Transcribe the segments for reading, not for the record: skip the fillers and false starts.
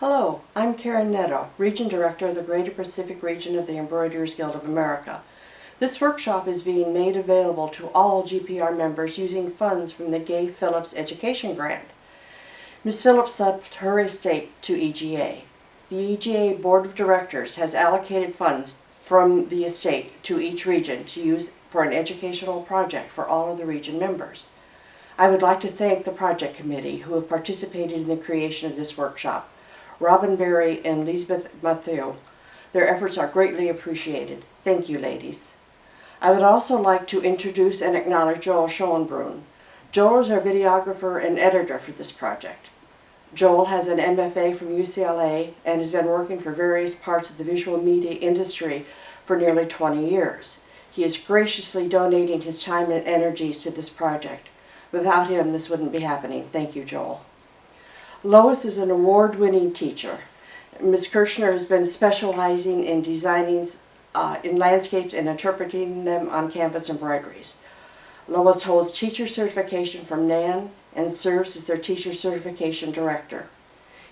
Hello, I'm Karen Netto, Region Director of the Greater Pacific Region of the Embroiderers Guild of America. This workshop is being made available to all GPR members using funds from the Gay Phillips Education Grant. Ms. Phillips left her estate to EGA. The EGA Board of Directors has allocated funds from the estate to each region to use for an educational project for all of the region members. I would like to thank the project committee who have participated in the creation of this workshop. Robin Berry and Lisbeth Mathieu. Their efforts are greatly appreciated. Thank you, ladies. I would also like to introduce and acknowledge Joel Schoenbrunn. Joel is our videographer and editor for this project. Joel has an MFA from UCLA and has been working for various parts of the visual media industry for nearly 20 years. He is graciously donating his time and energies to this project. Without him, this wouldn't be happening. Thank you, Joel. Lois is an award-winning teacher. Ms. Kirshner has been specializing in designing in landscapes and interpreting them on canvas embroideries. Lois holds teacher certification from NAN and serves as their teacher certification director.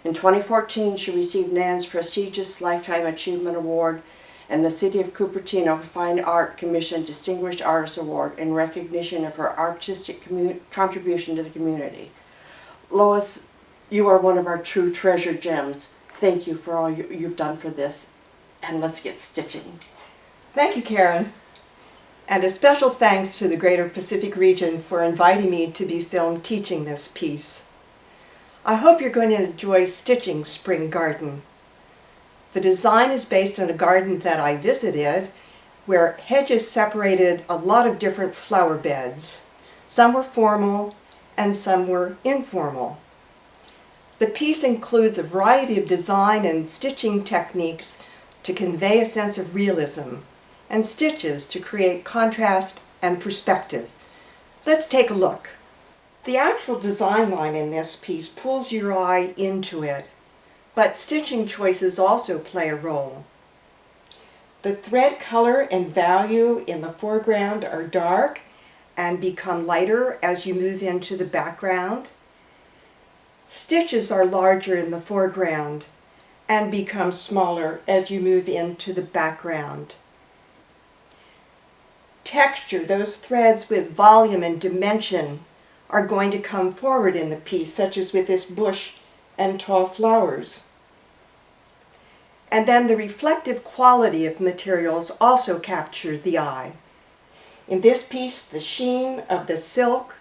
In 2014, she received NAN's prestigious Lifetime Achievement Award and the City of Cupertino Fine Art Commission Distinguished Artist Award in recognition of her artistic contribution to the community. Lois, you are one of our true treasure gems. Thank you for all you've done for this, and let's get stitching. Thank you, Karen. And a special thanks to the Greater Pacific Region for inviting me to be filmed teaching this piece. I hope you're going to enjoy stitching Spring Garden. The design is based on a garden that I visited where hedges separated a lot of different flower beds. Some were formal and some were informal. The piece includes a variety of design and stitching techniques to convey a sense of realism, and stitches to create contrast and perspective. Let's take a look. The actual design line in this piece pulls your eye into it, but stitching choices also play a role. The thread color and value in the foreground are dark and become lighter as you move into the background. Stitches are larger in the foreground and become smaller as you move into the background. Texture, those threads with volume and dimension, are going to come forward in the piece, such as with this bush and tall flowers. And then the reflective quality of materials also capture the eye. In this piece, the sheen of the silk,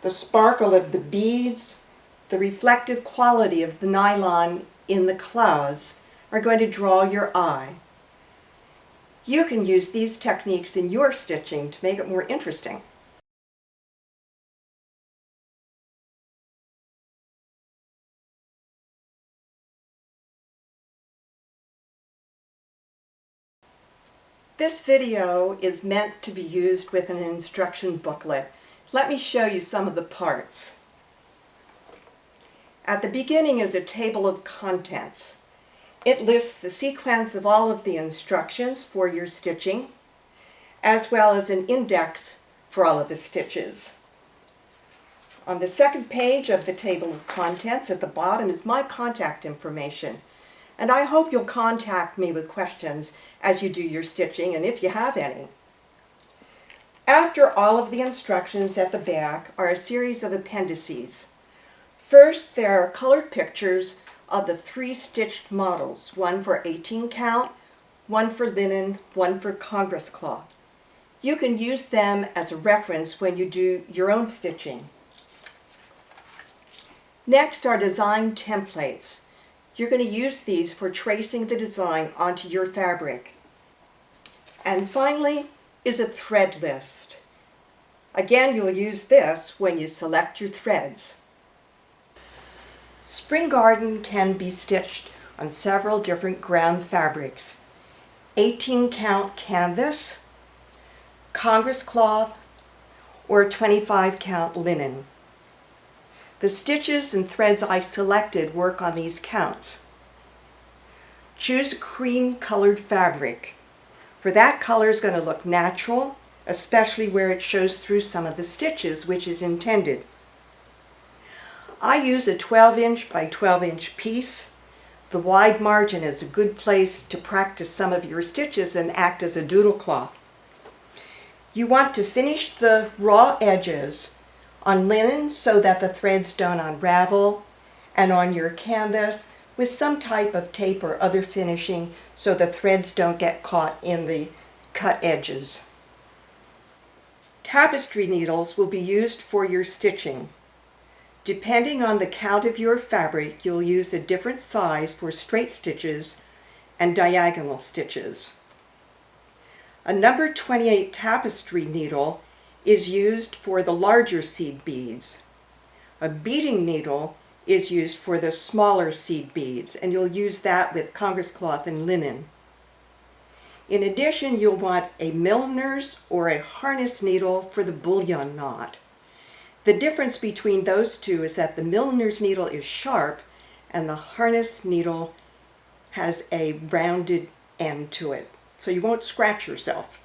the sparkle of the beads, the reflective quality of the nylon in the clouds are going to draw your eye. You can use these techniques in your stitching to make it more interesting. This video is meant to be used with an instruction booklet. Let me show you some of the parts. At the beginning is a table of contents. It lists the sequence of all of the instructions for your stitching, as well as an index for all of the stitches. On the second page of the table of contents at the bottom is my contact information, and I hope you'll contact me with questions as you do your stitching, and if you have any. After all of the instructions at the back are a series of appendices. First, there are colored pictures of the 3 stitched models, one for 18 count, one for linen, one for Congress cloth. You can use them as a reference when you do your own stitching. Next are design templates. You're going to use these for tracing the design onto your fabric. And finally is a thread list. Again, you'll use this when you select your threads. Spring Garden can be stitched on several different ground fabrics: 18 count canvas, Congress cloth, or 25 count linen. The stitches and threads I selected work on these counts. Choose cream colored fabric. For that color is going to look natural, especially where it shows through some of the stitches, which is intended. I use a 12-inch by 12-inch piece. The wide margin is a good place to practice some of your stitches and act as a doodle cloth. You want to finish the raw edges on linen so that the threads don't unravel, and on your canvas with some type of tape or other finishing so the threads don't get caught in the cut edges. Tapestry needles will be used for your stitching. Depending on the count of your fabric, you'll use a different size for straight stitches and diagonal stitches. A number 28 tapestry needle is used for the larger seed beads. A beading needle is used for the smaller seed beads, and you'll use that with Congress cloth and linen. In addition, you'll want a milliner's or a harness needle for the bullion knot. The difference between those two is that the milliner's needle is sharp and the harness needle has a rounded end to it, so you won't scratch yourself.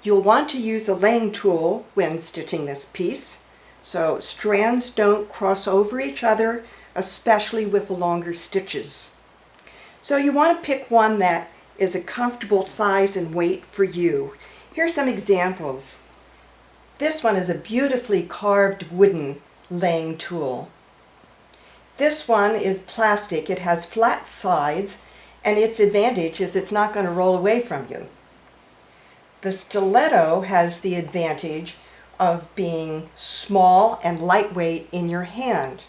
You'll want to use a laying tool when stitching this piece, so strands don't cross over each other, especially with the longer stitches. So you want to pick one that is a comfortable size and weight for you. Here are some examples. This one is a beautifully carved wooden laying tool. This one is plastic. It has flat sides, and its advantage is it's not going to roll away from you. The stiletto has the advantage of being small and lightweight in your hand.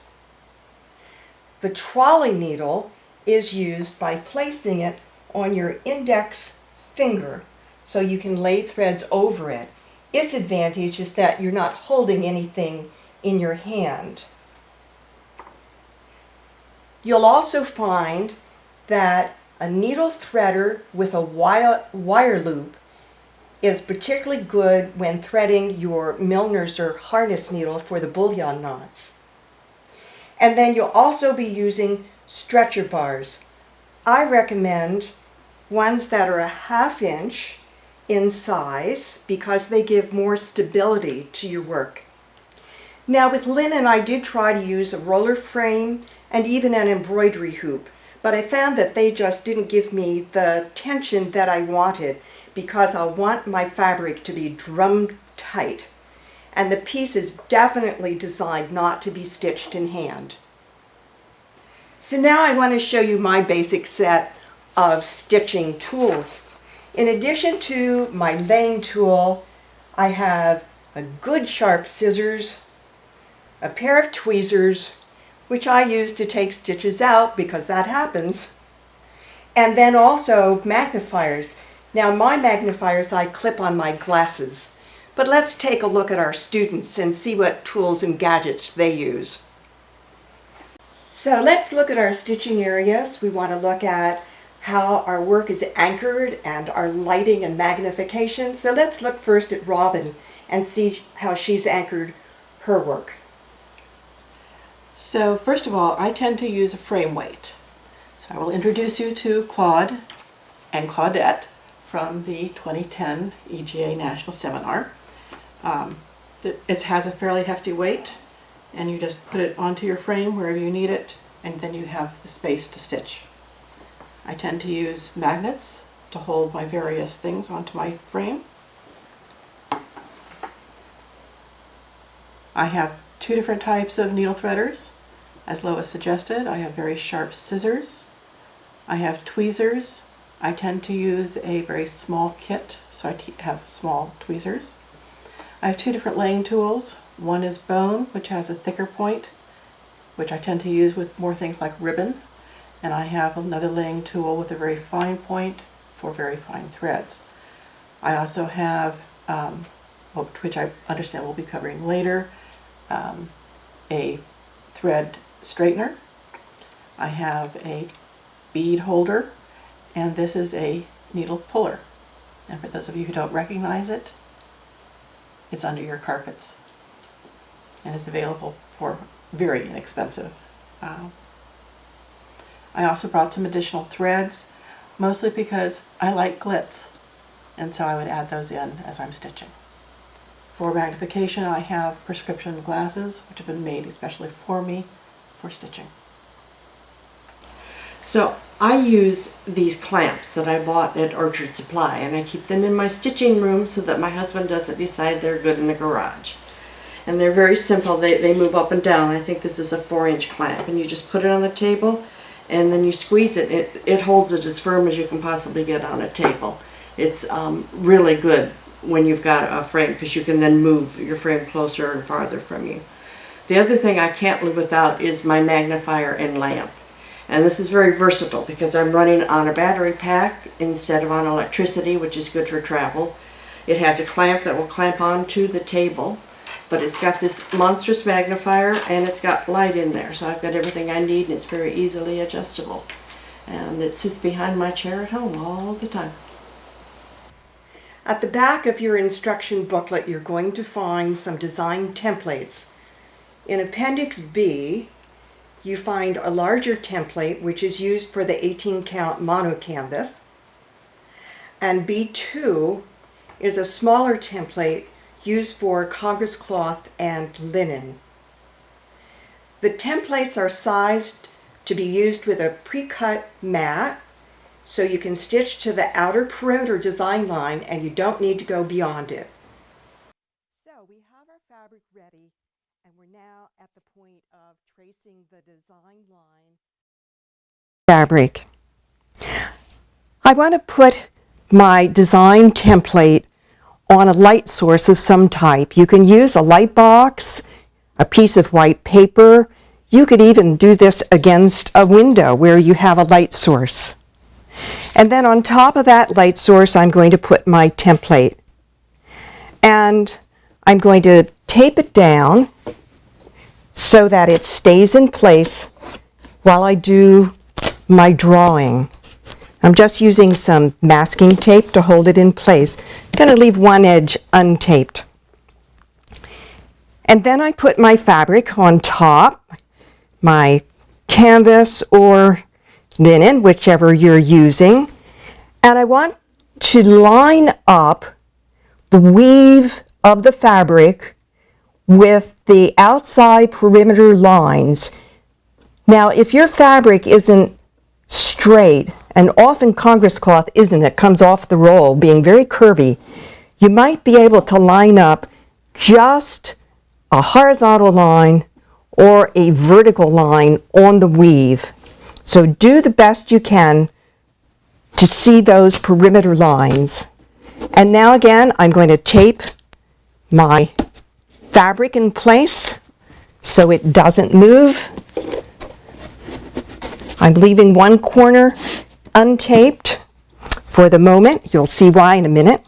The trolley needle is used by placing it on your index finger so you can lay threads over it. Its advantage is that you're not holding anything in your hand. You'll also find that a needle threader with a wire loop is particularly good when threading your milliner's or harness needle for the bullion knots. And then you'll also be using stretcher bars. I recommend ones that are a 1/2 inch in size because they give more stability to your work. Now with linen, I did try to use a roller frame and even an embroidery hoop, but I found that they just didn't give me the tension that I wanted because I want my fabric to be drummed tight, and the piece is definitely designed not to be stitched in hand. So now I want to show you my basic set of stitching tools. In addition to my laying tool, I have a good sharp scissors, a pair of tweezers, which I use to take stitches out because that happens, and then also magnifiers. Now my magnifiers I clip on my glasses, but let's take a look at our students and see what tools and gadgets they use. So let's look at our stitching areas. We want to look at how our work is anchored and our lighting and magnification. So let's look first at Robin and see how she's anchored her work. So first of all, I tend to use a frame weight. So I will introduce you to Claude and Claudette from the 2010 EGA National Seminar. It has a fairly hefty weight, and you just put it onto your frame wherever you need it, and then you have the space to stitch. I tend to use magnets to hold my various things onto my frame. I have 2 different types of needle threaders. As Lois suggested, I have very sharp scissors. I have tweezers. I tend to use a very small kit, so I have small tweezers. I have 2 different laying tools. One is bone, which has a thicker point, which I tend to use with more things like ribbon. And I have another laying tool with a very fine point for very fine threads. I also have, which I understand we'll be covering later, a thread straightener. I have a bead holder, and this is a needle puller. And for those of you who don't recognize it, it's under your carpets, and it's available for very inexpensive. I also brought some additional threads, mostly because I like glitz, and so I would add those in as I'm stitching. For magnification, I have prescription glasses, which have been made especially for me for stitching. So I use these clamps that I bought at Orchard Supply, and I keep them in my stitching room so that my husband doesn't decide they're good in the garage. And they're very simple. They move up and down. I think this is a 4-inch clamp, and you just put it on the table and then you squeeze it. It holds it as firm as you can possibly get on a table. It's really good when you've got a frame, because you can then move your frame closer and farther from you. The other thing I can't live without is my magnifier and lamp. And this is very versatile because I'm running on a battery pack instead of on electricity, which is good for travel. It has a clamp that will clamp onto the table, but it's got this monstrous magnifier and it's got light in there. So I've got everything I need, and it's very easily adjustable. And it sits behind my chair at home all the time. At the back of your instruction booklet, you're going to find some design templates. In Appendix B, you find a larger template which is used for the 18 count mono canvas, and B2 is a smaller template used for Congress cloth and linen. The templates are sized to be used with a pre-cut mat, so you can stitch to the outer perimeter design line and you don't need to go beyond it. So we have our fabric ready, and we're now at the point of tracing the design line. Fabric. I want to put my design template on a light source of some type. You can use a light box, a piece of white paper. You could even do this against a window where you have a light source. And then on top of that light source, I'm going to put my template. And I'm going to tape it down so that it stays in place while I do my drawing. I'm just using some masking tape to hold it in place. I'm going to leave one edge untaped. And then I put my fabric on top, my canvas or linen, whichever you're using, and I want to line up the weave of the fabric with the outside perimeter lines. Now, if your fabric isn't straight, and often Congress cloth isn't, it comes off the roll being very curvy, you might be able to line up just a horizontal line or a vertical line on the weave. So do the best you can to see those perimeter lines. And now again, I'm going to tape my fabric in place so it doesn't move. I'm leaving one corner untaped for the moment. You'll see why in a minute.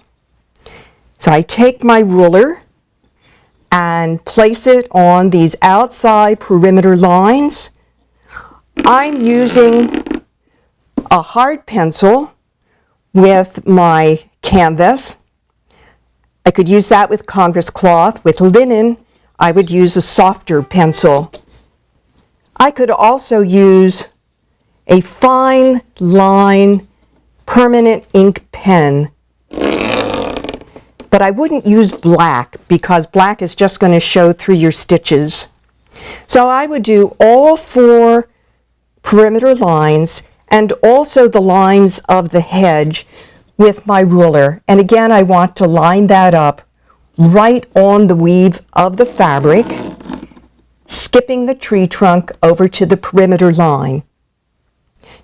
So I take my ruler and place it on these outside perimeter lines. I'm using a hard pencil with my canvas. I could use that with Congress cloth. With linen, I would use a softer pencil. I could also use a fine line permanent ink pen, but I wouldn't use black because black is just going to show through your stitches. So I would do all 4 perimeter lines and also the lines of the hedge with my ruler. And again, I want to line that up right on the weave of the fabric, skipping the tree trunk over to the perimeter line.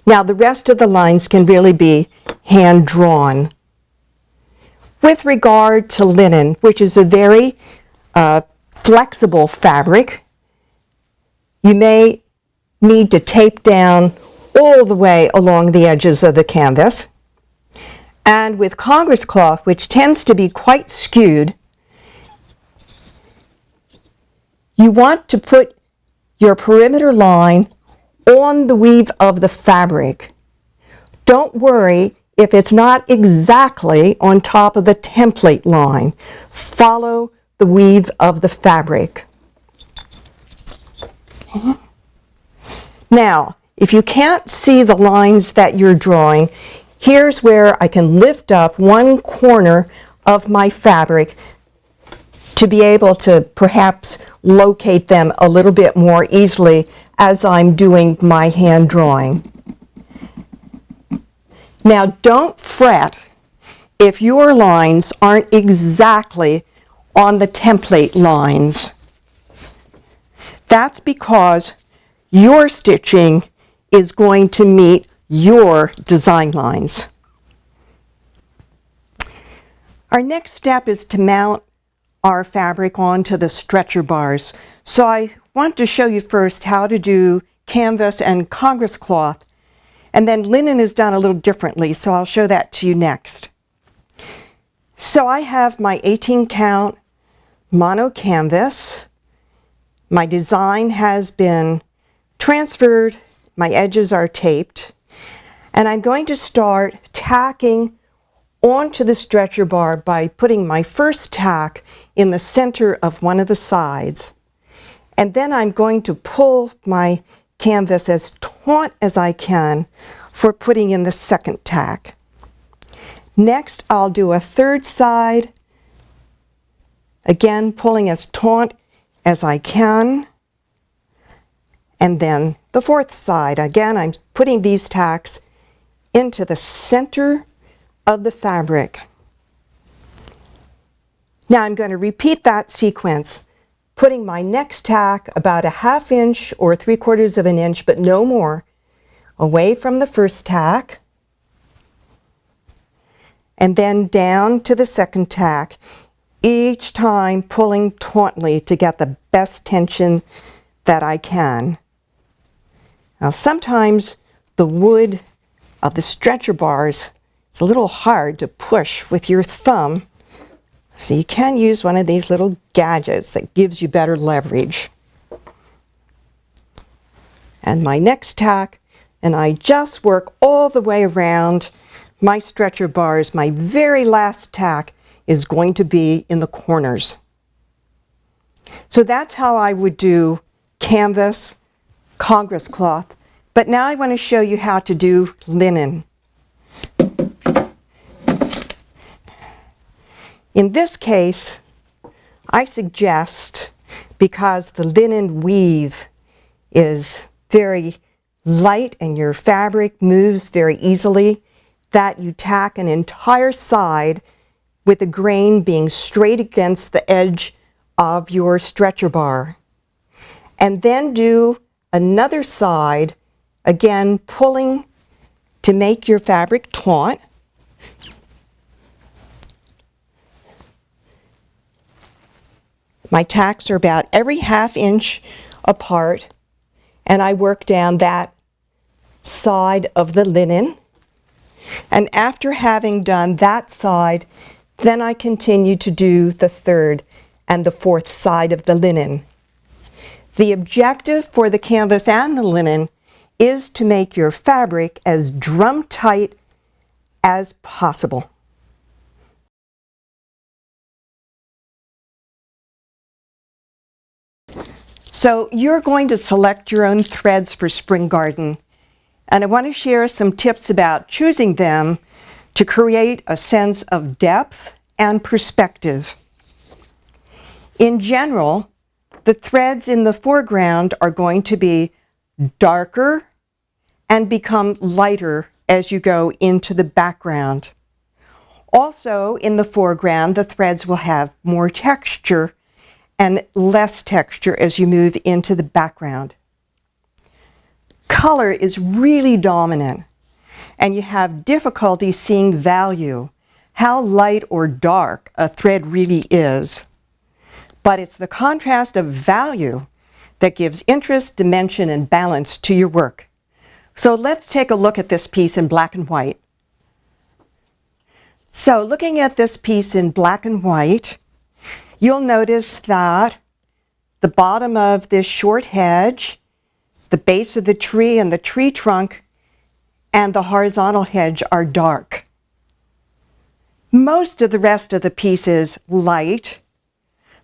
Now the rest of the lines can really be hand drawn. With regard to linen, which is a very flexible fabric, you may need to tape down all the way along the edges of the canvas. And with Congress cloth, which tends to be quite skewed, you want to put your perimeter line on the weave of the fabric. Don't worry if it's not exactly on top of the template line. Follow the weave of the fabric. Okay. Now, if you can't see the lines that you're drawing, here's where I can lift up one corner of my fabric to be able to perhaps locate them a little bit more easily as I'm doing my hand drawing. Now don't fret if your lines aren't exactly on the template lines. That's because your stitching is going to meet your design lines. Our next step is to mount our fabric onto the stretcher bars. So I want to show you first how to do canvas and Congress cloth, and then linen is done a little differently, so I'll show that to you next. So I have my 18 count mono canvas. My design has been transferred, my edges are taped, and I'm going to start tacking onto the stretcher bar by putting my first tack in the center of one of the sides. And then I'm going to pull my canvas as taut as I can for putting in the second tack. Next, I'll do a third side, again pulling as taut as I can. And then the fourth side. Again, I'm putting these tacks into the center of the fabric. Now I'm going to repeat that sequence, putting my next tack about a 1/2 inch or 3/4 of an inch, but no more, away from the first tack, and then down to the second tack, each time pulling tautly to get the best tension that I can. Now sometimes the wood of the stretcher bars is a little hard to push with your thumb, so you can use one of these little gadgets that gives you better leverage. And my next tack, and I just work all the way around my stretcher bars. My very last tack is going to be in the corners. So that's how I would do canvas, Congress cloth, but now I want to show you how to do linen. In this case, I suggest, because the linen weave is very light and your fabric moves very easily, that you tack an entire side with the grain being straight against the edge of your stretcher bar. And then do another side, again pulling to make your fabric taut. My tacks are about every 1/2 inch apart, and I work down that side of the linen. And after having done that side, then I continue to do the third and the fourth side of the linen. The objective for the canvas and the linen is to make your fabric as drum tight as possible. So you're going to select your own threads for SpringGarden, and I want to share some tips about choosing them to create a sense of depth and perspective. In general, the threads in the foreground are going to be darker and become lighter as you go into the background. Also, in the foreground, the threads will have more texture and less texture as you move into the background. Color is really dominant, and you have difficulty seeing value, how light or dark a thread really is. But it's the contrast of value that gives interest, dimension, and balance to your work. So let's take a look at this piece in black and white. So looking at this piece in black and white, you'll notice that the bottom of this short hedge, the base of the tree and the tree trunk, and the horizontal hedge are dark. Most of the rest of the piece is light,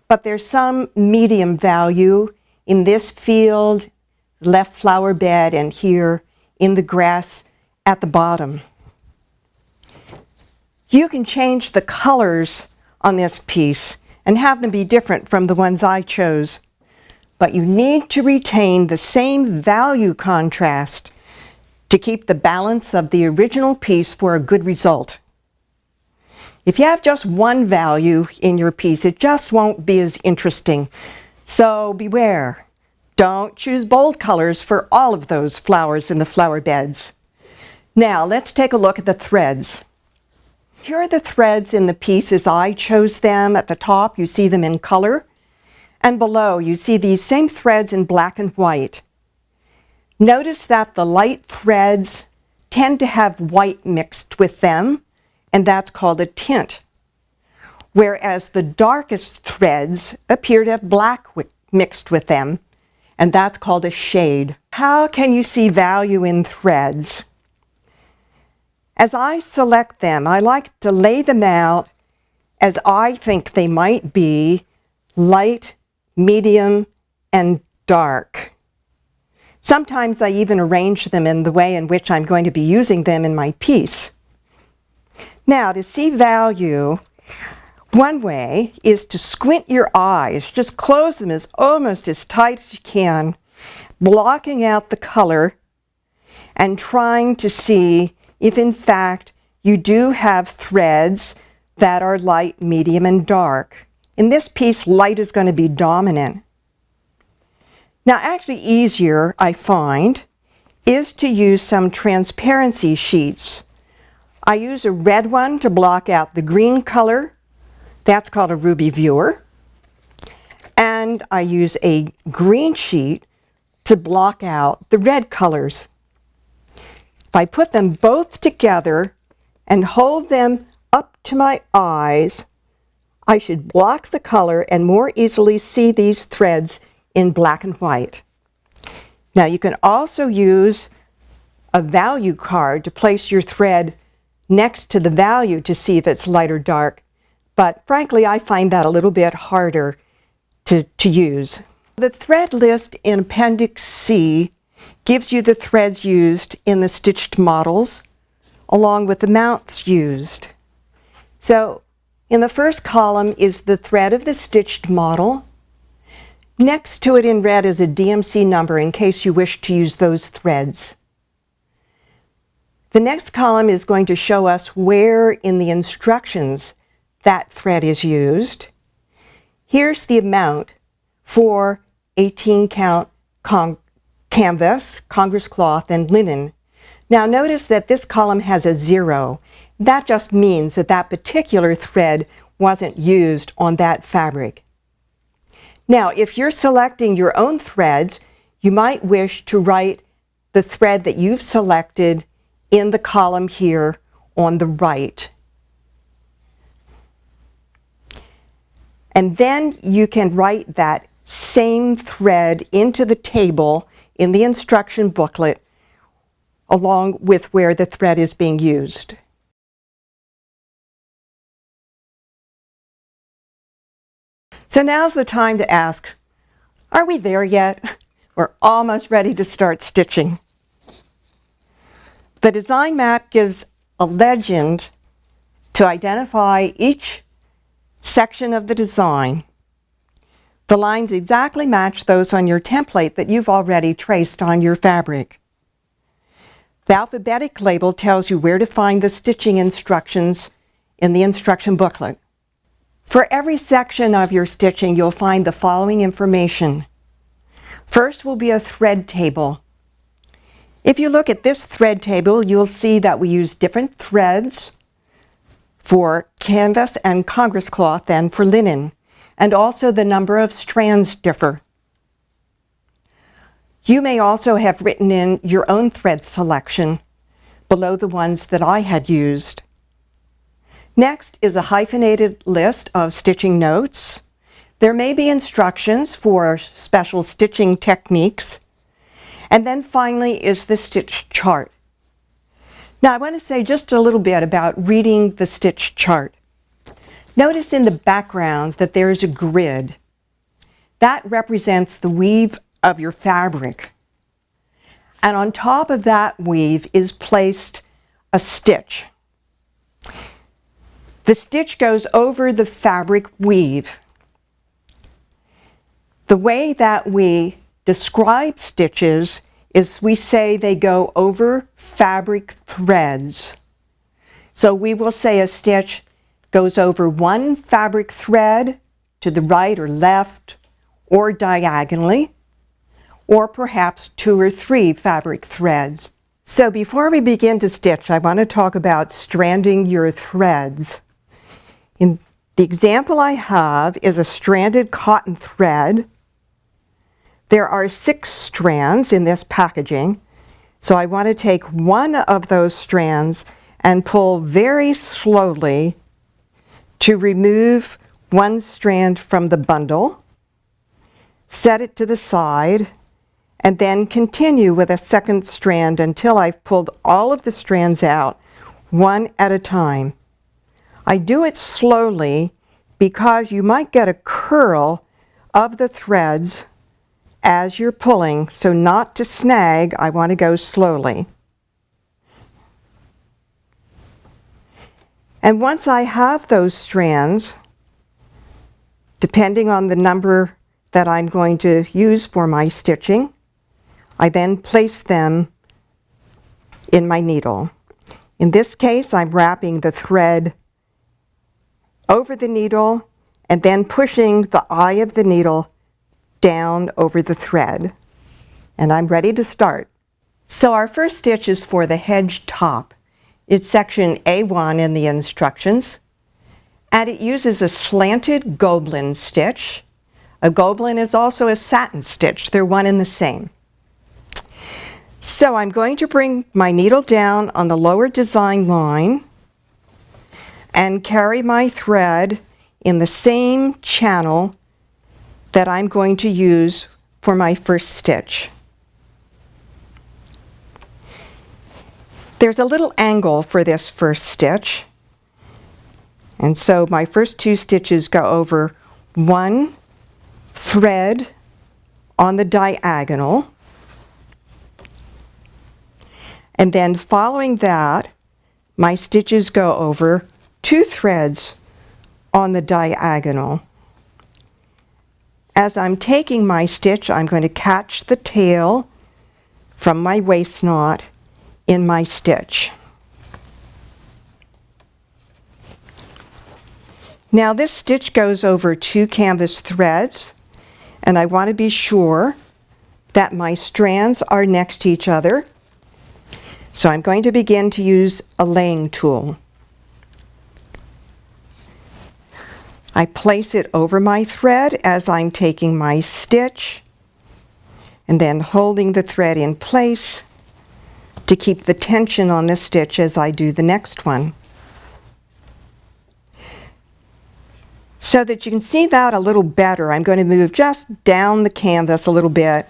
but there's some medium value in this field, left flower bed, and here in the grass at the bottom. You can change the colors on this piece and have them be different from the ones I chose, but you need to retain the same value contrast to keep the balance of the original piece for a good result. If you have just one value in your piece, it just won't be as interesting. So beware. Don't choose bold colors for all of those flowers in the flower beds. Now let's take a look at the threads. Here are the threads in the piece as I chose them. At the top you see them in color, and below you see these same threads in black and white. Notice that the light threads tend to have white mixed with them, and that's called a tint. Whereas the darkest threads appear to have black mixed with them, and that's called a shade. How can you see value in threads? As I select them, I like to lay them out as I think they might be: light, medium, and dark. Sometimes I even arrange them in the way in which I'm going to be using them in my piece. Now, to see value, one way is to squint your eyes. Just close them almost as tight as you can, blocking out the color and trying to see if in fact you do have threads that are light, medium, and dark. In this piece, light is going to be dominant. Now, actually easier, I find, is to use some transparency sheets. I use a red one to block out the green color. That's called a ruby viewer. And I use a green sheet to block out the red colors. If I put them both together and hold them up to my eyes, I should block the color and more easily see these threads in black and white. Now, you can also use a value card to place your thread next to the value to see if it's light or dark, but frankly I find that a little bit harder to use. The thread list in Appendix C gives you the threads used in the stitched models along with the mounts used. So in the first column is the thread of the stitched model. Next to it in red is a DMC number in case you wish to use those threads. The next column is going to show us where in the instructions that thread is used. Here's the amount for 18 count canvas, Congress cloth, and linen. Now notice that this column has a 0. That just means that that particular thread wasn't used on that fabric. Now, if you're selecting your own threads, you might wish to write the thread that you've selected in the column here on the right. And then you can write that same thread into the table in the instruction booklet along with where the thread is being used. So now's the time to ask, are we there yet? We're almost ready to start stitching. The design map gives a legend to identify each section of the design. The lines exactly match those on your template that you've already traced on your fabric. The alphabetic label tells you where to find the stitching instructions in the instruction booklet. For every section of your stitching, you'll find the following information. First will be a thread table. If you look at this thread table, you'll see that we use different threads for canvas and Congress cloth than for linen, and also the number of strands differ. You may also have written in your own thread selection below the ones that I had used. Next is a hyphenated list of stitching notes. There may be instructions for special stitching techniques. And then finally is the stitch chart. Now I want to say just a little bit about reading the stitch chart. Notice in the background that there is a grid. That represents the weave of your fabric. And on top of that weave is placed a stitch. The stitch goes over the fabric weave. The way that we describe stitches is we say they go over fabric threads. So we will say a stitch goes over one fabric thread to the right or left or diagonally, or perhaps 2 or 3 fabric threads. So before we begin to stitch, I want to talk about stranding your threads. In the example I have is a stranded cotton thread. There are 6 strands in this packaging, so I want to take one of those strands and pull very slowly to remove one strand from the bundle, set it to the side, and then continue with a second strand until I've pulled all of the strands out, one at a time. I do it slowly because you might get a curl of the threads as you're pulling, so not to snag, I want to go slowly. And once I have those strands, depending on the number that I'm going to use for my stitching, I then place them in my needle. In this case, I'm wrapping the thread over the needle and then pushing the eye of the needle down over the thread. And I'm ready to start. So our first stitch is for the hedge top. It's section A1 in the instructions, and it uses a slanted goblin stitch. A goblin is also a satin stitch. They're one and the same. So I'm going to bring my needle down on the lower design line and carry my thread in the same channel that I'm going to use for my first stitch. There's a little angle for this first stitch, and so my first 2 stitches go over one thread on the diagonal, and then following that my stitches go over 2 threads on the diagonal. As I'm taking my stitch, I'm going to catch the tail from my waist knot in my stitch. Now this stitch goes over 2 canvas threads, and I want to be sure that my strands are next to each other. So I'm going to begin to use a laying tool. I place it over my thread as I'm taking my stitch, and then holding the thread in place to keep the tension on this stitch as I do the next one. So that you can see that a little better, I'm going to move just down the canvas a little bit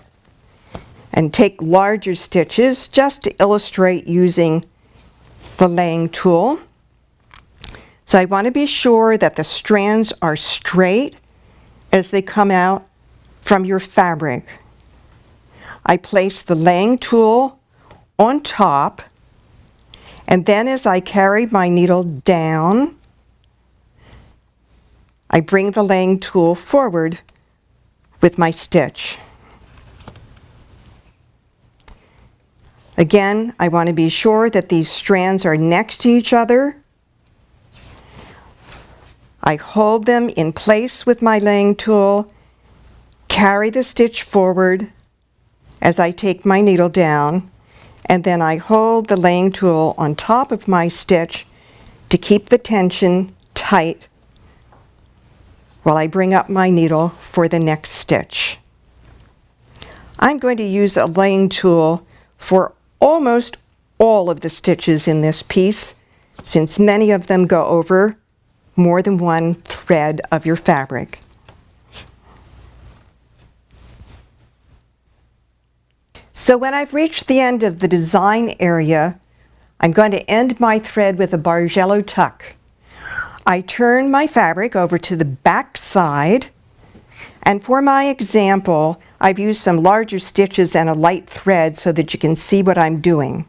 and take larger stitches just to illustrate using the laying tool. So I want to be sure that the strands are straight as they come out from your fabric. I place the laying tool on top, and then as I carry my needle down, I bring the laying tool forward with my stitch. Again, I want to be sure that these strands are next to each other. I hold them in place with my laying tool, carry the stitch forward as I take my needle down, and then I hold the laying tool on top of my stitch to keep the tension tight while I bring up my needle for the next stitch. I'm going to use a laying tool for almost all of the stitches in this piece, since many of them go over more than one thread of your fabric. So when I've reached the end of the design area, I'm going to end my thread with a Bargello tuck. I turn my fabric over to the back side, and for my example, I've used some larger stitches and a light thread so that you can see what I'm doing.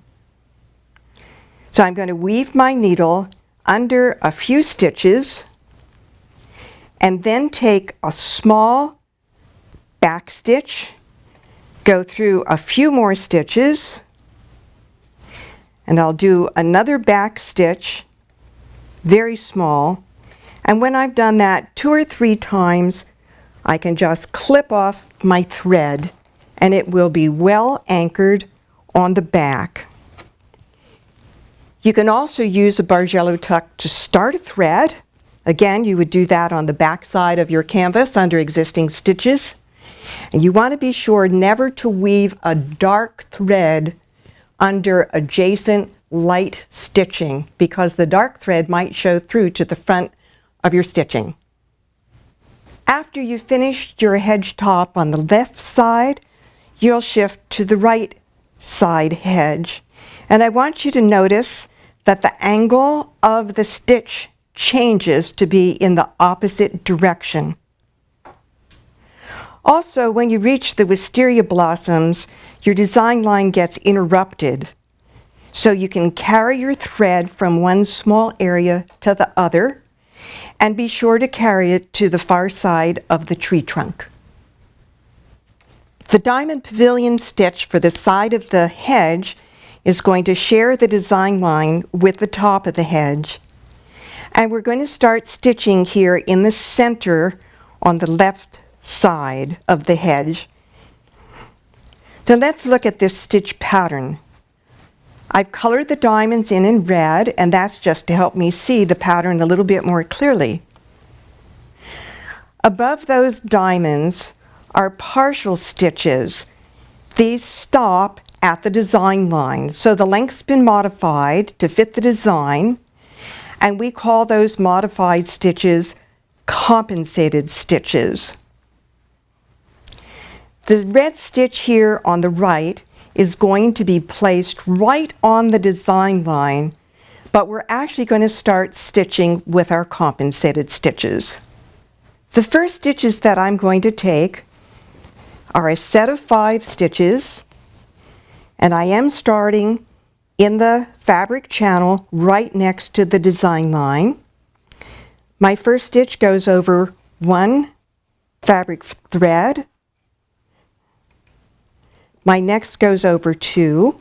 So I'm going to weave my needle under a few stitches and then take a small back stitch, go through a few more stitches, and I'll do another back stitch, very small, and when I've done that 2 or 3 times, I can just clip off my thread and it will be well anchored on the back. You can also use a Bargello tuck to start a thread. Again, you would do that on the back side of your canvas under existing stitches. And you want to be sure never to weave a dark thread under adjacent light stitching, because the dark thread might show through to the front of your stitching. After you've finished your hedge top on the left side, you'll shift to the right side hedge. And I want you to notice that the angle of the stitch changes to be in the opposite direction. Also, when you reach the wisteria blossoms, your design line gets interrupted. So you can carry your thread from one small area to the other, and be sure to carry it to the far side of the tree trunk. The diamond pavilion stitch for the side of the hedge is going to share the design line with the top of the hedge. And we're going to start stitching here in the center on the left side of the hedge. So let's look at this stitch pattern. I've colored the diamonds in red, and that's just to help me see the pattern a little bit more clearly. Above those diamonds are partial stitches. These stop at the design line. So the length's been modified to fit the design, and we call those modified stitches compensated stitches. The red stitch here on the right is going to be placed right on the design line, but we're actually going to start stitching with our compensated stitches. The first stitches that I'm going to take are a set of 5 stitches, and I am starting in the fabric channel right next to the design line. My first stitch goes over 1 fabric thread. My next goes over 2.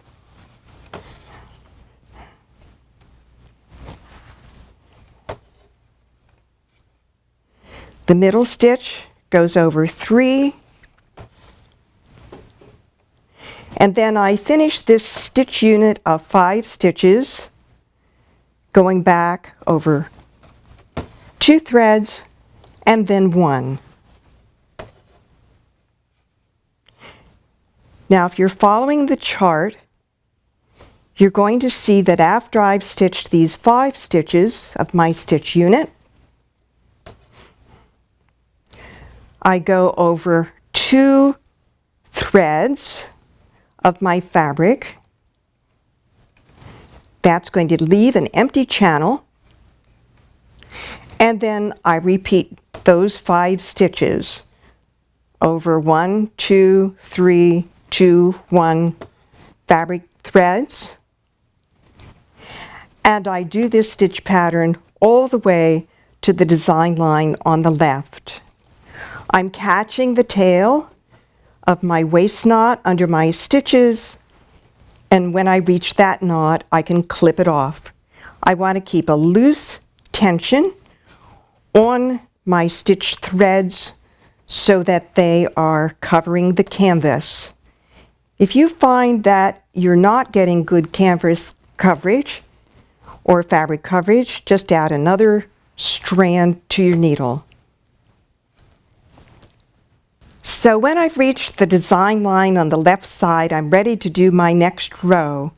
The middle stitch goes over 3. And then I finish this stitch unit of 5 stitches, going back over 2 threads and then 1. Now, if you're following the chart, you're going to see that after I've stitched these 5 stitches of my stitch unit, I go over 2 threads of my fabric. That's going to leave an empty channel, and then I repeat those 5 stitches over 1, 2, 3, 2, 1 fabric threads, and I do this stitch pattern all the way to the design line on the left. I'm catching the tail of my waist knot under my stitches, and when I reach that knot, I can clip it off. I want to keep a loose tension on my stitch threads so that they are covering the canvas. If you find that you're not getting good canvas coverage or fabric coverage, just add another strand to your needle. So when I've reached the design line on the left side, I'm ready to do my next row.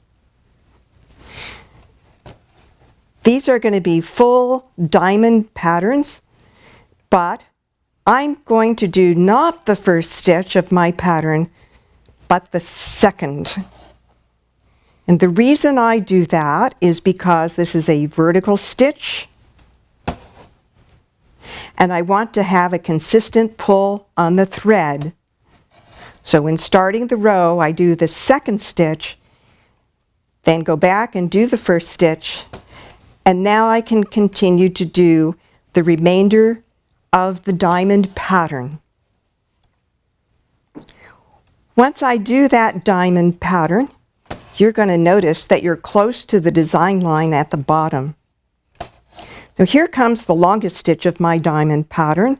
These are going to be full diamond patterns, but I'm going to do not the first stitch of my pattern, but the second. And the reason I do that is because this is a vertical stitch, and I want to have a consistent pull on the thread. So when starting the row, I do the second stitch, then go back and do the first stitch, and now I can continue to do the remainder of the diamond pattern. Once I do that diamond pattern, you're going to notice that you're close to the design line at the bottom. So here comes the longest stitch of my diamond pattern.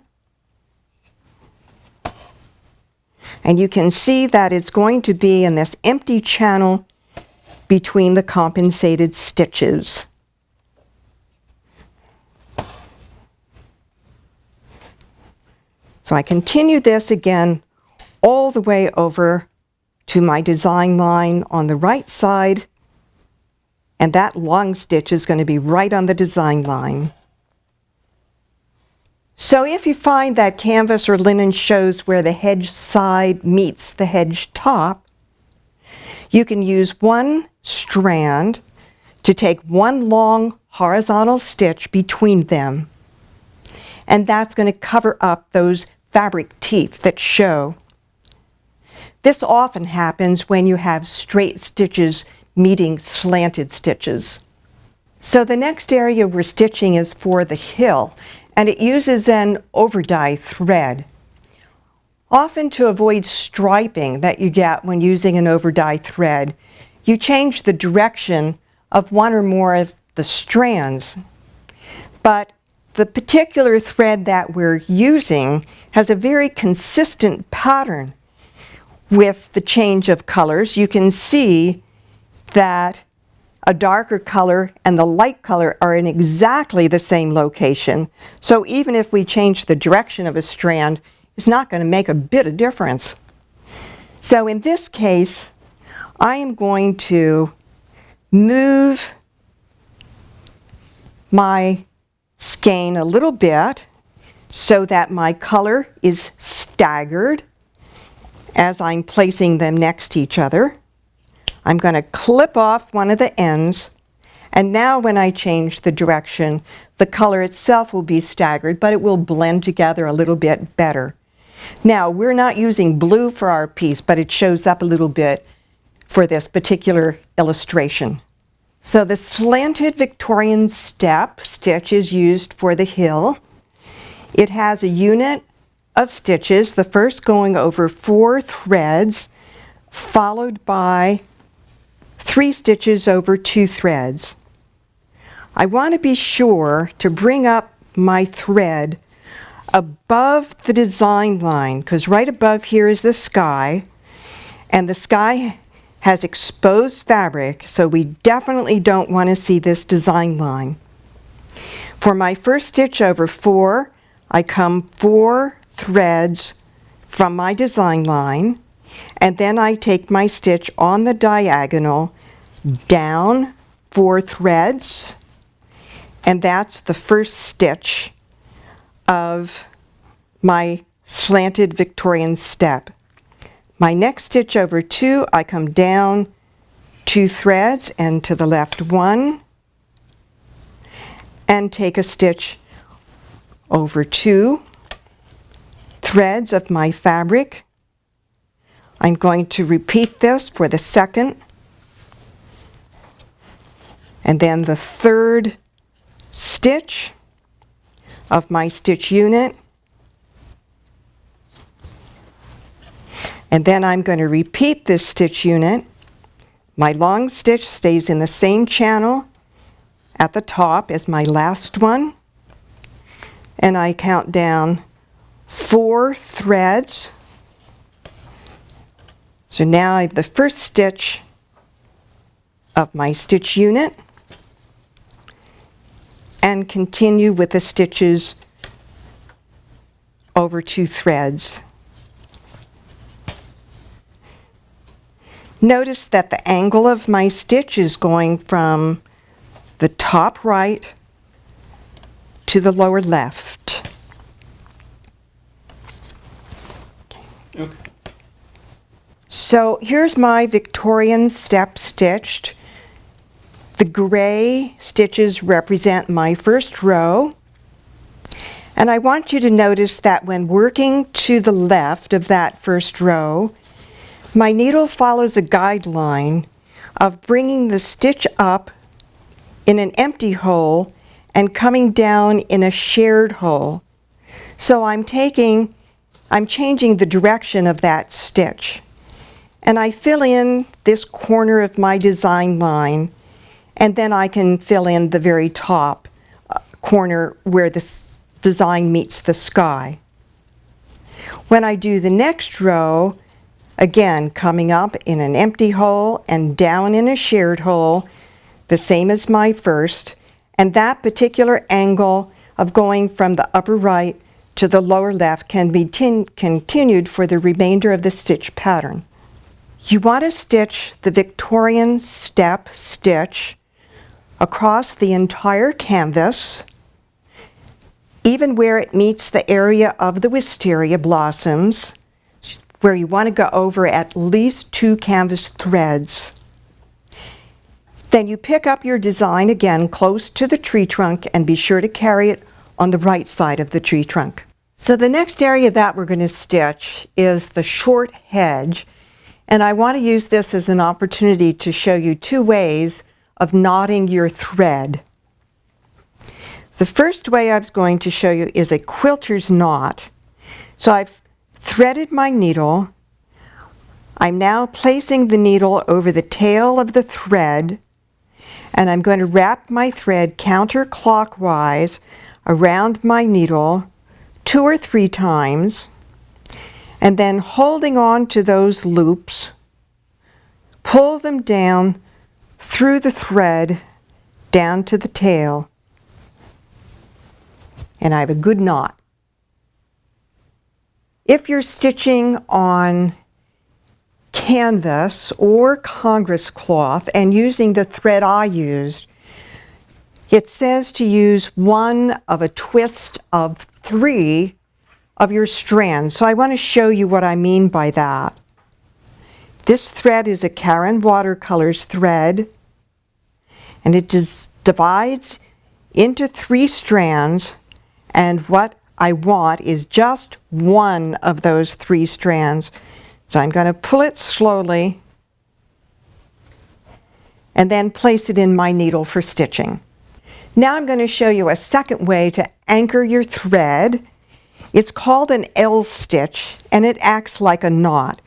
And you can see that it's going to be in this empty channel between the compensated stitches. So I continue this again all the way over to my design line on the right side, and that long stitch is going to be right on the design line. So if you find that canvas or linen shows where the hedge side meets the hedge top, you can use one strand to take one long horizontal stitch between them, and that's going to cover up those fabric teeth that show. This often happens when you have straight stitches meeting slanted stitches. So the next area we're stitching is for the hill, and it uses an overdye thread. Often to avoid striping that you get when using an overdye thread, you change the direction of one or more of the strands. But the particular thread that we're using has a very consistent pattern with the change of colors. You can see that a darker color and the light color are in exactly the same location. So even if we change the direction of a strand, it's not going to make a bit of difference. So in this case, I am going to move my skein a little bit so that my color is staggered as I'm placing them next to each other. I'm going to clip off one of the ends, and now when I change the direction, the color itself will be staggered, but it will blend together a little bit better. Now, we're not using blue for our piece, but it shows up a little bit for this particular illustration. So the slanted Victorian step stitch is used for the hill. It has a unit of stitches, the first going over 4 threads, followed by 3 stitches over 2 threads. I want to be sure to bring up my thread above the design line, because right above here is the sky, and the sky has exposed fabric, so we definitely don't want to see this design line. For my first stitch over 4, I come 4 threads from my design line, and then I take my stitch on the diagonal down 4 threads, and that's the first stitch of my slanted Victorian step. My next stitch over 2, I come down 2 threads and to the left 1, and take a stitch over 2 threads of my fabric. I'm going to repeat this for the second and then the third stitch of my stitch unit, and then I'm going to repeat this stitch unit. My long stitch stays in the same channel at the top as my last one, and I count down 4 threads. So now I have the first stitch of my stitch unit, and continue with the stitches over 2 threads. Notice that the angle of my stitch is going from the top right to the lower left. Okay. So here's my Victorian step stitched. The gray stitches represent my first row. And I want you to notice that when working to the left of that first row, my needle follows a guideline of bringing the stitch up in an empty hole and coming down in a shared hole. So I'm changing the direction of that stitch. and I fill in this corner of my design line, and then I can fill in the very top corner where this design meets the sky. When I do the next row, again coming up in an empty hole and down in a shared hole, the same as my first, and that particular angle of going from the upper right to the lower left can be continued for the remainder of the stitch pattern. You want to stitch the Victorian step stitch across the entire canvas, even where it meets the area of the wisteria blossoms, where you want to go over at least 2 canvas threads. Then you pick up your design again close to the tree trunk and be sure to carry it on the right side of the tree trunk. So the next area that we're going to stitch is the short hedge, and I want to use this as an opportunity to show you 2 ways of knotting your thread. The first way I was going to show you is a quilter's knot. So I've threaded my needle. I'm now placing the needle over the tail of the thread, and I'm going to wrap my thread counterclockwise around my needle 2 or 3 times, and then holding on to those loops, pull them down through the thread down to the tail, and I have a good knot. If you're stitching on canvas or Congress cloth and using the thread I used, it says to use 1 of a twist of 3 of your strands. So I want to show you what I mean by that. This thread is a Karen Watercolors thread, and it divides into 3 strands, and what I want is just 1 of those 3 strands. So I'm going to pull it slowly and then place it in my needle for stitching. Now I'm going to show you a second way to anchor your thread. It's called an L stitch, and it acts like a knot.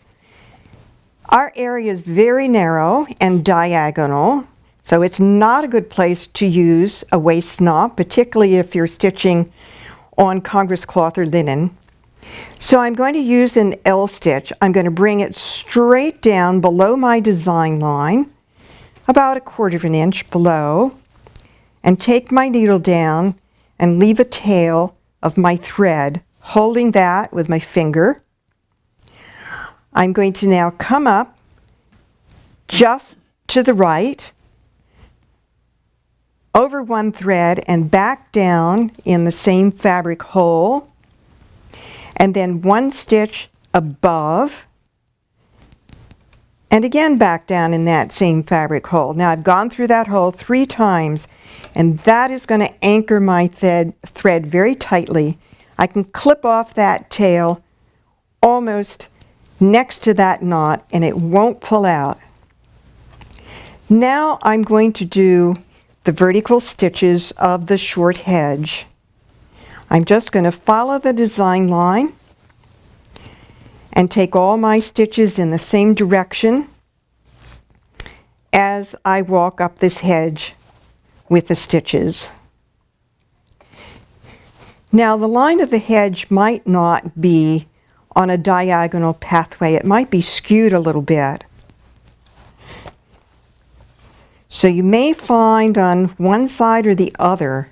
Our area is very narrow and diagonal, so it's not a good place to use a waist knot, particularly if you're stitching on Congress cloth or linen. So I'm going to use an L stitch. I'm going to bring it straight down below my design line, about 1/4 of an inch below, and take my needle down and leave a tail of my thread, holding that with my finger. I'm going to now come up just to the right, over 1 thread and back down in the same fabric hole, and then 1 stitch above, and again back down in that same fabric hole. Now I've gone through that hole 3 times, and that is going to anchor my thread very tightly. I can clip off that tail almost next to that knot, and it won't pull out. Now I'm going to do the vertical stitches of the short hedge. I'm just going to follow the design line and take all my stitches in the same direction as I walk up this hedge with the stitches. Now the line of the hedge might not be on a diagonal pathway. It might be skewed a little bit. So you may find on one side or the other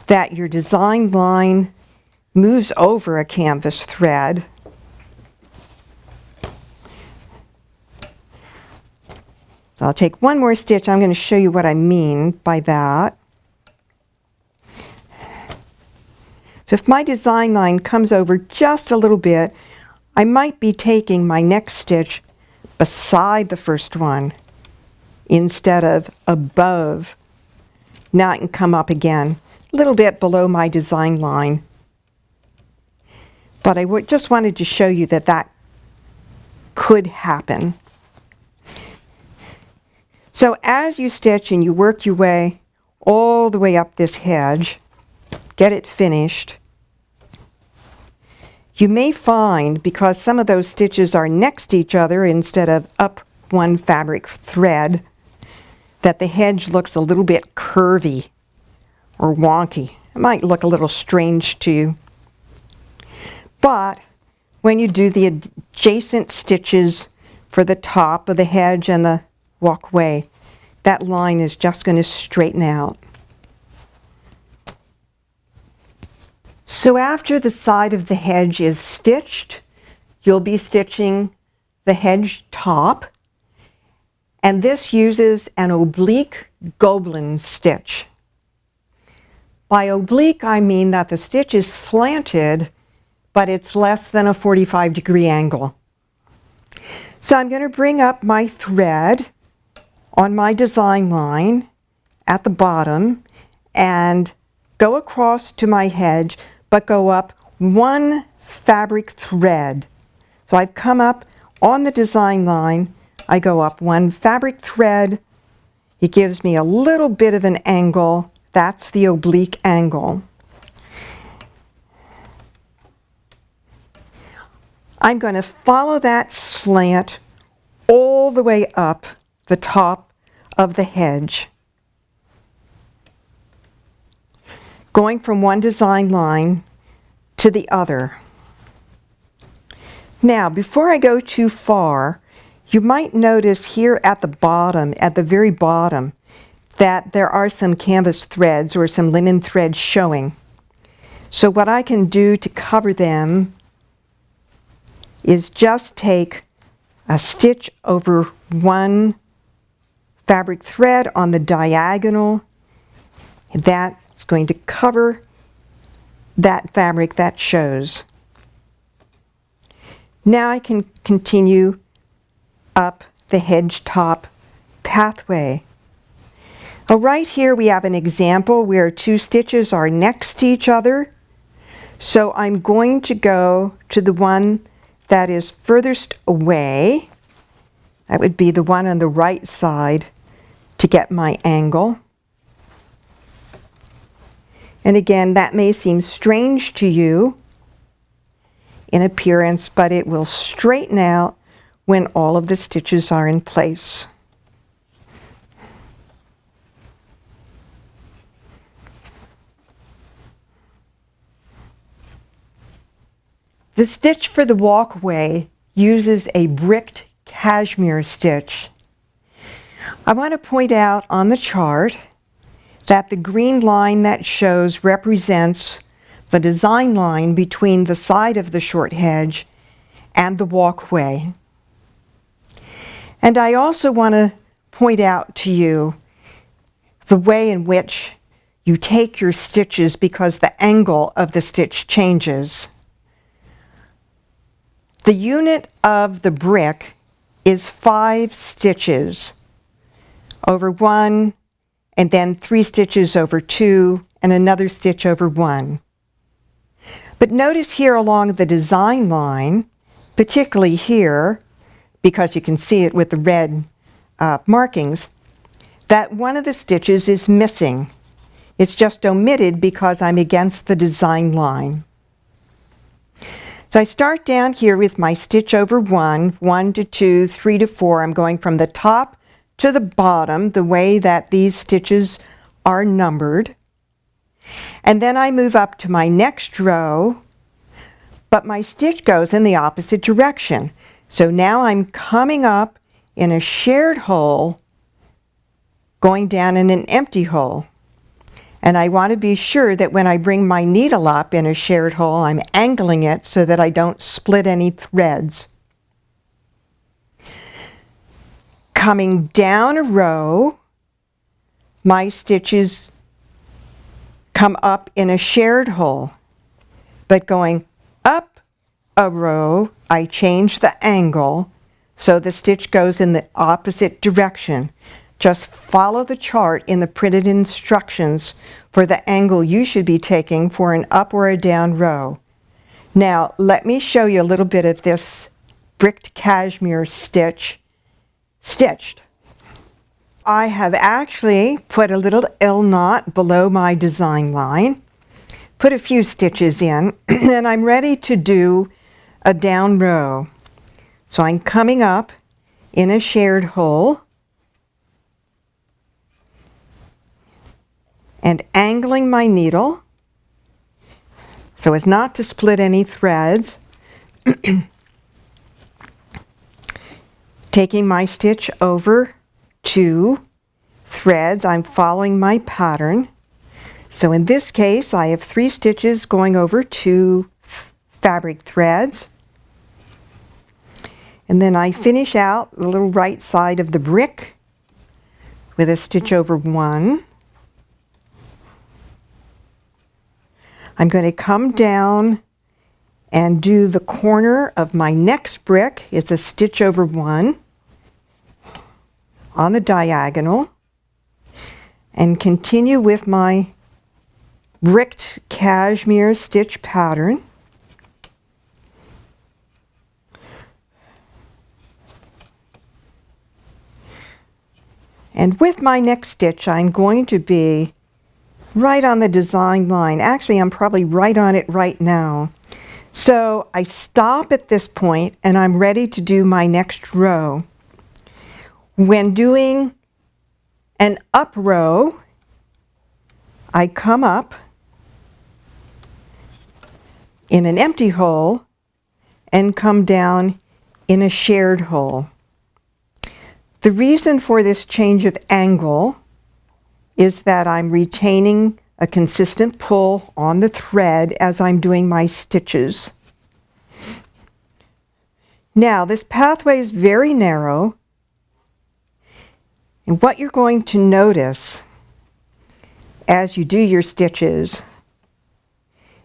that your design line moves over a canvas thread. So I'll take one more stitch. I'm going to show you what I mean by that. So if my design line comes over just a little bit, I might be taking my next stitch beside the first one instead of above. Now I can come up again a little bit below my design line. But I just wanted to show you that that could happen. So as you stitch and you work your way all the way up this hedge, get it finished, You may find, because some of those stitches are next to each other instead of up one fabric thread, that the hedge looks a little bit curvy or wonky. It might look a little strange to you. But when you do the adjacent stitches for the top of the hedge and the walkway, that line is just going to straighten out. So after the side of the hedge is stitched, you'll be stitching the hedge top, and this uses an oblique Gobelin stitch. By oblique, I mean that the stitch is slanted, but it's less than a 45-degree angle. So I'm going to bring up my thread on my design line at the bottom and go across to my hedge, but go up one fabric thread. So I've come up on the design line, I go up one fabric thread. It gives me a little bit of an angle. That's the oblique angle. I'm going to follow that slant all the way up the top of the hedge, going from one design line to the other. Now, before I go too far, you might notice here at the bottom, at the very bottom, that there are some canvas threads or some linen threads showing. So what I can do to cover them is just take a stitch over one fabric thread on the diagonal. That's going to cover that fabric that shows. Now I can continue up the hedge top pathway. Right here we have an example where two stitches are next to each other. So I'm going to go to the one that is furthest away. That would be the one on the right side to get my angle. And again, that may seem strange to you in appearance, but it will straighten out when all of the stitches are in place. The stitch for the walkway uses a bricked cashmere stitch. I want to point out on the chart that the green line that shows represents the design line between the side of the short hedge and the walkway. And I also want to point out to you the way in which you take your stitches because the angle of the stitch changes. The unit of the brick is 5 stitches over 1, and then 3 stitches over 2, and another stitch over 1. But notice here along the design line, particularly here, because you can see it with the red markings, that one of the stitches is missing. It's just omitted because I'm against the design line. So I start down here with my stitch over 1, 1 to 2, 3 to 4. I'm going from the top to the bottom, the way that these stitches are numbered. And then I move up to my next row, but my stitch goes in the opposite direction. So now I'm coming up in a shared hole, going down in an empty hole. And I want to be sure that when I bring my needle up in a shared hole, I'm angling it so that I don't split any threads. Coming down a row, my stitches come up in a shared hole. But going up a row, I change the angle so the stitch goes in the opposite direction. Just follow the chart in the printed instructions for the angle you should be taking for an up or a down row. Now, let me show you a little bit of this bricked cashmere stitched. I have actually put a little L knot below my design line, put a few stitches in, and I'm ready to do a down row. So I'm coming up in a shared hole and angling my needle so as not to split any threads. Taking my stitch over 2 threads, I'm following my pattern. So in this case, I have 3 stitches going over 2 fabric threads. And then I finish out the little right side of the brick with a stitch over 1. I'm going to come down and do the corner of my next brick. It's a stitch over 1 on the diagonal, and continue with my bricked cashmere stitch pattern. And with my next stitch, I'm going to be right on the design line. Actually, I'm probably right on it right now. So I stop at this point and I'm ready to do my next row. When doing an up row, I come up in an empty hole and come down in a shared hole. The reason for this change of angle is that I'm retaining a consistent pull on the thread as I'm doing my stitches. Now, this pathway is very narrow, and what you're going to notice as you do your stitches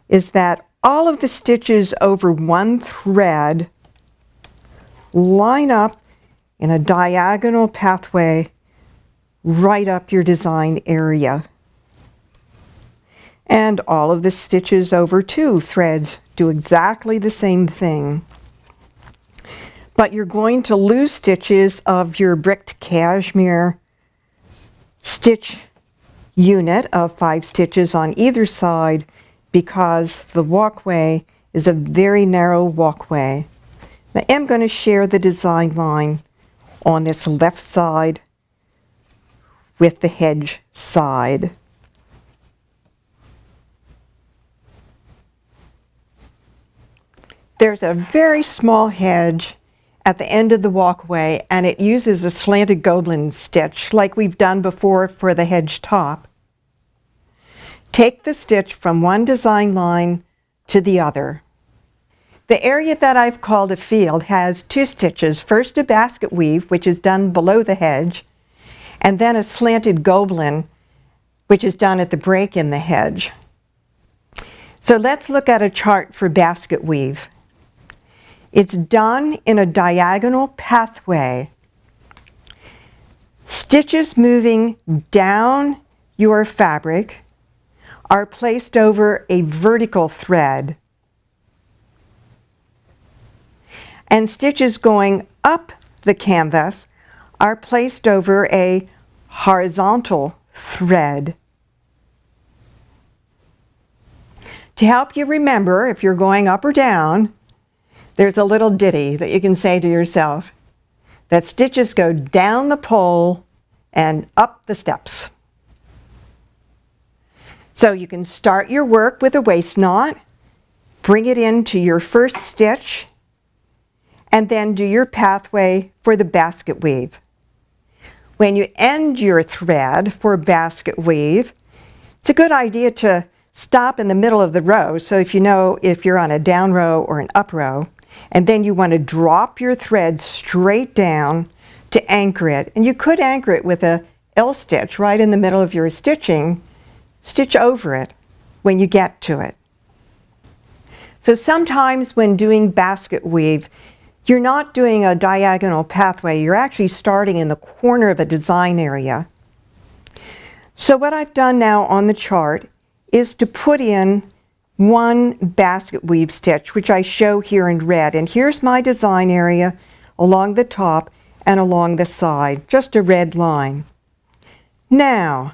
is that all of the stitches over 1 thread line up in a diagonal pathway right up your design area. And all of the stitches over 2 threads do exactly the same thing. But you're going to lose stitches of your bricked cashmere stitch unit of 5 stitches on either side because the walkway is a very narrow walkway. I am going to share the design line on this left side with the hedge side. There's a very small hedge at the end of the walkway, and it uses a slanted Gobelin stitch like we've done before for the hedge top. Take the stitch from one design line to the other. The area that I've called a field has 2 stitches. First a basket weave, which is done below the hedge, and then a slanted Gobelin, which is done at the break in the hedge. So let's look at a chart for basket weave. It's done in a diagonal pathway. Stitches moving down your fabric are placed over a vertical thread. And stitches going up the canvas are placed over a horizontal thread. To help you remember if you're going up or down, there's a little ditty that you can say to yourself, that stitches go down the pole and up the steps. So you can start your work with a waist knot, bring it into your first stitch, and then do your pathway for the basket weave. When you end your thread for basket weave, it's a good idea to stop in the middle of the row, so if you know if you're on a down row or an up row, and then you want to drop your thread straight down to anchor it. And you could anchor it with a L stitch right in the middle of your stitching, stitch over it when you get to it. So sometimes when doing basket weave, you're not doing a diagonal pathway, you're actually starting in the corner of a design area. So what I've done now on the chart is to put in 1 basket weave stitch, which I show here in red. And here's my design area along the top and along the side, just a red line. Now,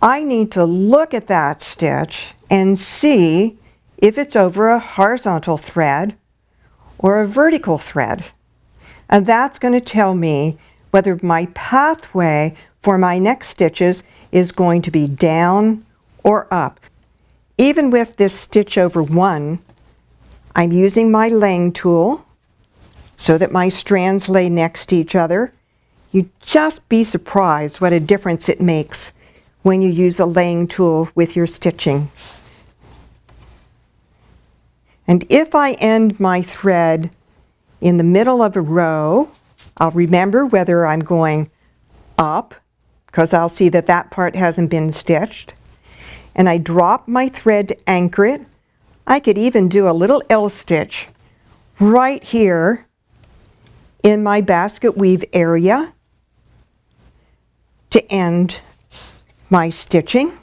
I need to look at that stitch and see if it's over a horizontal thread or a vertical thread. And that's going to tell me whether my pathway for my next stitches is going to be down or up. Even with this stitch over 1, I'm using my laying tool so that my strands lay next to each other. You'd just be surprised what a difference it makes when you use a laying tool with your stitching. And if I end my thread in the middle of a row, I'll remember whether I'm going up, because I'll see that that part hasn't been stitched, and I drop my thread to anchor it. I could even do a little L stitch right here in my basket weave area to end my stitching.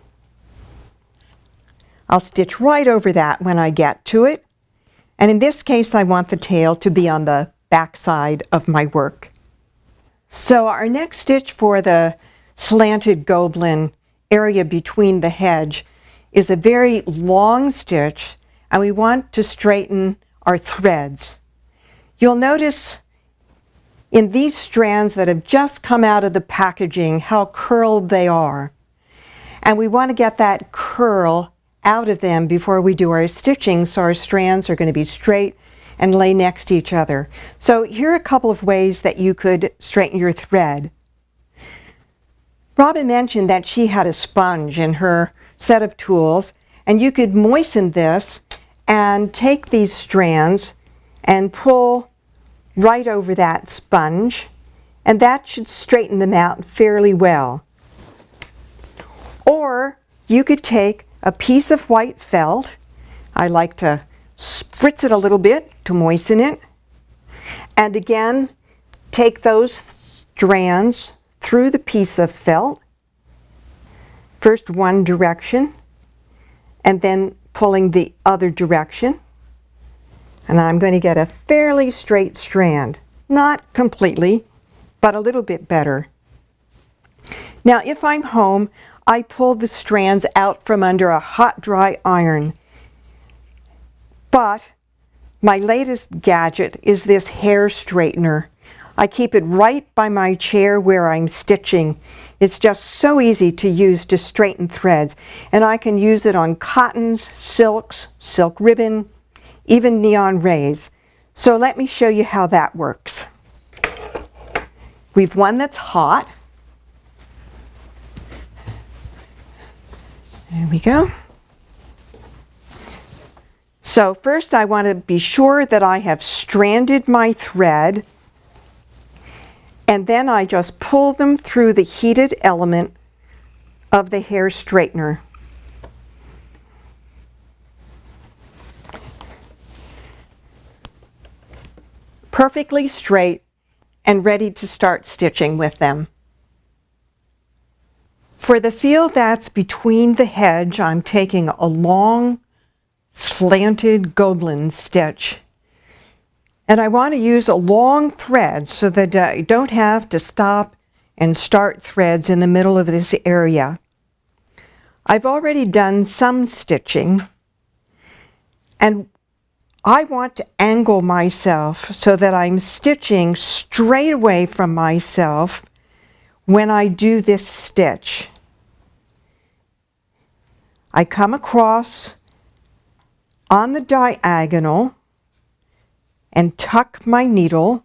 I'll stitch right over that when I get to it. And in this case, I want the tail to be on the back side of my work. So our next stitch for the slanted goblin area between the hedge is a very long stitch, and we want to straighten our threads. You'll notice in these strands that have just come out of the packaging how curled they are. And we want to get that curl out of them before we do our stitching, so our strands are going to be straight and lay next to each other. So here are a couple of ways that you could straighten your thread. Robin mentioned that she had a sponge in her set of tools, and you could moisten this and take these strands and pull right over that sponge, and that should straighten them out fairly well. Or you could take a piece of white felt. I like to spritz it a little bit to moisten it. And again, take those strands through the piece of felt, first one direction, and then pulling the other direction. And I'm going to get a fairly straight strand. Not completely, but a little bit better. Now, if I'm home, I pull the strands out from under a hot, dry iron. But my latest gadget is this hair straightener. I keep it right by my chair where I'm stitching. It's just so easy to use to straighten threads. And I can use it on cottons, silks, silk ribbon, even neon rays. So let me show you how that works. We've one that's hot. There we go. So first I want to be sure that I have stranded my thread, and then I just pull them through the heated element of the hair straightener. Perfectly straight and ready to start stitching with them. For the field that's between the hedge, I'm taking a long slanted goblin stitch. And I want to use a long thread so that I don't have to stop and start threads in the middle of this area. I've already done some stitching, and I want to angle myself so that I'm stitching straight away from myself when I do this stitch. I come across on the diagonal and tuck my needle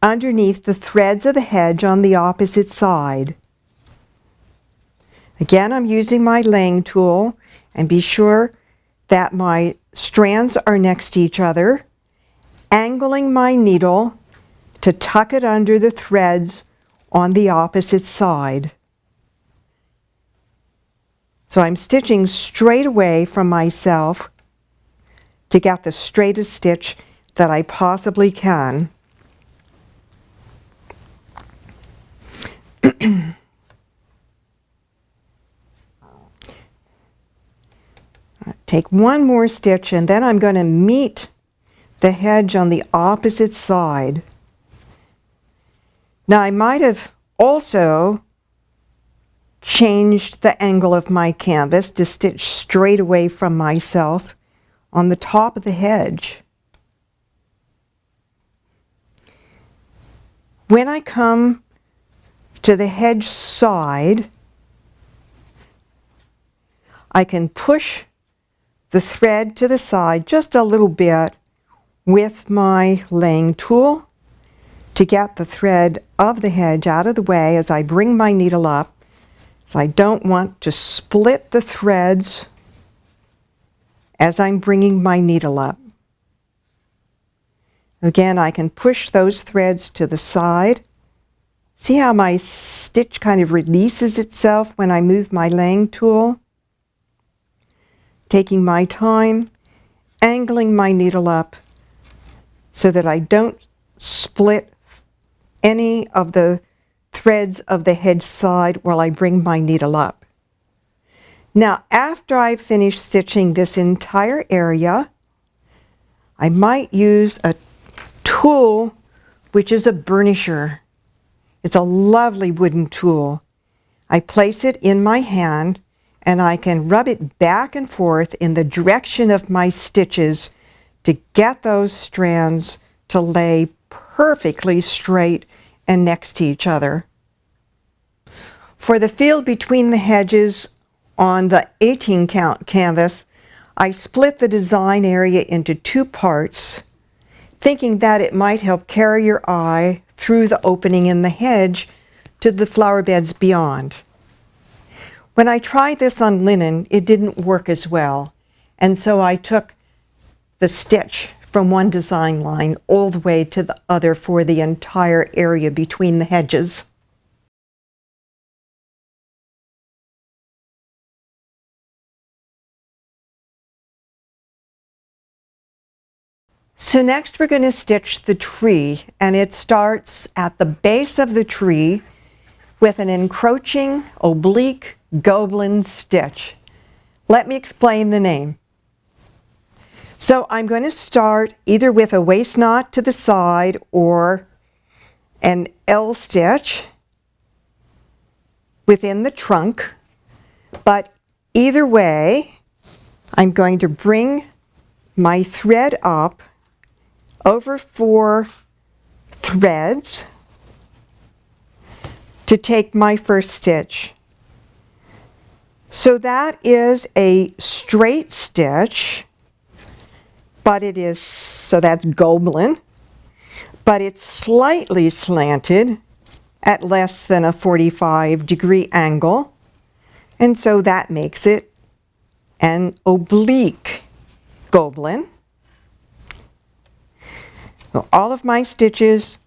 underneath the threads of the hedge on the opposite side. Again, I'm using my laying tool, and be sure that my strands are next to each other, angling my needle to tuck it under the threads on the opposite side. So I'm stitching straight away from myself to get the straightest stitch that I possibly can. Take one more stitch, and then I'm going to meet the hedge on the opposite side. Now I might have also changed the angle of my canvas to stitch straight away from myself on the top of the hedge. When I come to the hedge side, I can push the thread to the side just a little bit with my laying tool to get the thread of the hedge out of the way as I bring my needle up. So I don't want to split the threads as I'm bringing my needle up. Again, I can push those threads to the side. See how my stitch kind of releases itself when I move my laying tool? Taking my time, angling my needle up so that I don't split any of the threads of the hedge side while I bring my needle up. Now, after I've finished stitching this entire area, I might use a tool which is a burnisher. It's a lovely wooden tool. I place it in my hand and I can rub it back and forth in the direction of my stitches to get those strands to lay perfectly straight and next to each other. For the field between the hedges on the 18 count canvas, I split the design area into two parts, thinking that it might help carry your eye through the opening in the hedge to the flower beds beyond. When I tried this on linen, it didn't work as well, and so I took the stitch from one design line all the way to the other for the entire area between the hedges. So next we're going to stitch the tree, and it starts at the base of the tree with an encroaching oblique Goblin stitch. Let me explain the name. So I'm going to start either with a waist knot to the side or an L stitch within the trunk, but either way I'm going to bring my thread up over 4 threads to take my first stitch. So that is a straight stitch, but it is, so that's Goblin, but it's slightly slanted at less than a 45-degree angle, and so that makes it an oblique Goblin. So all of my stitches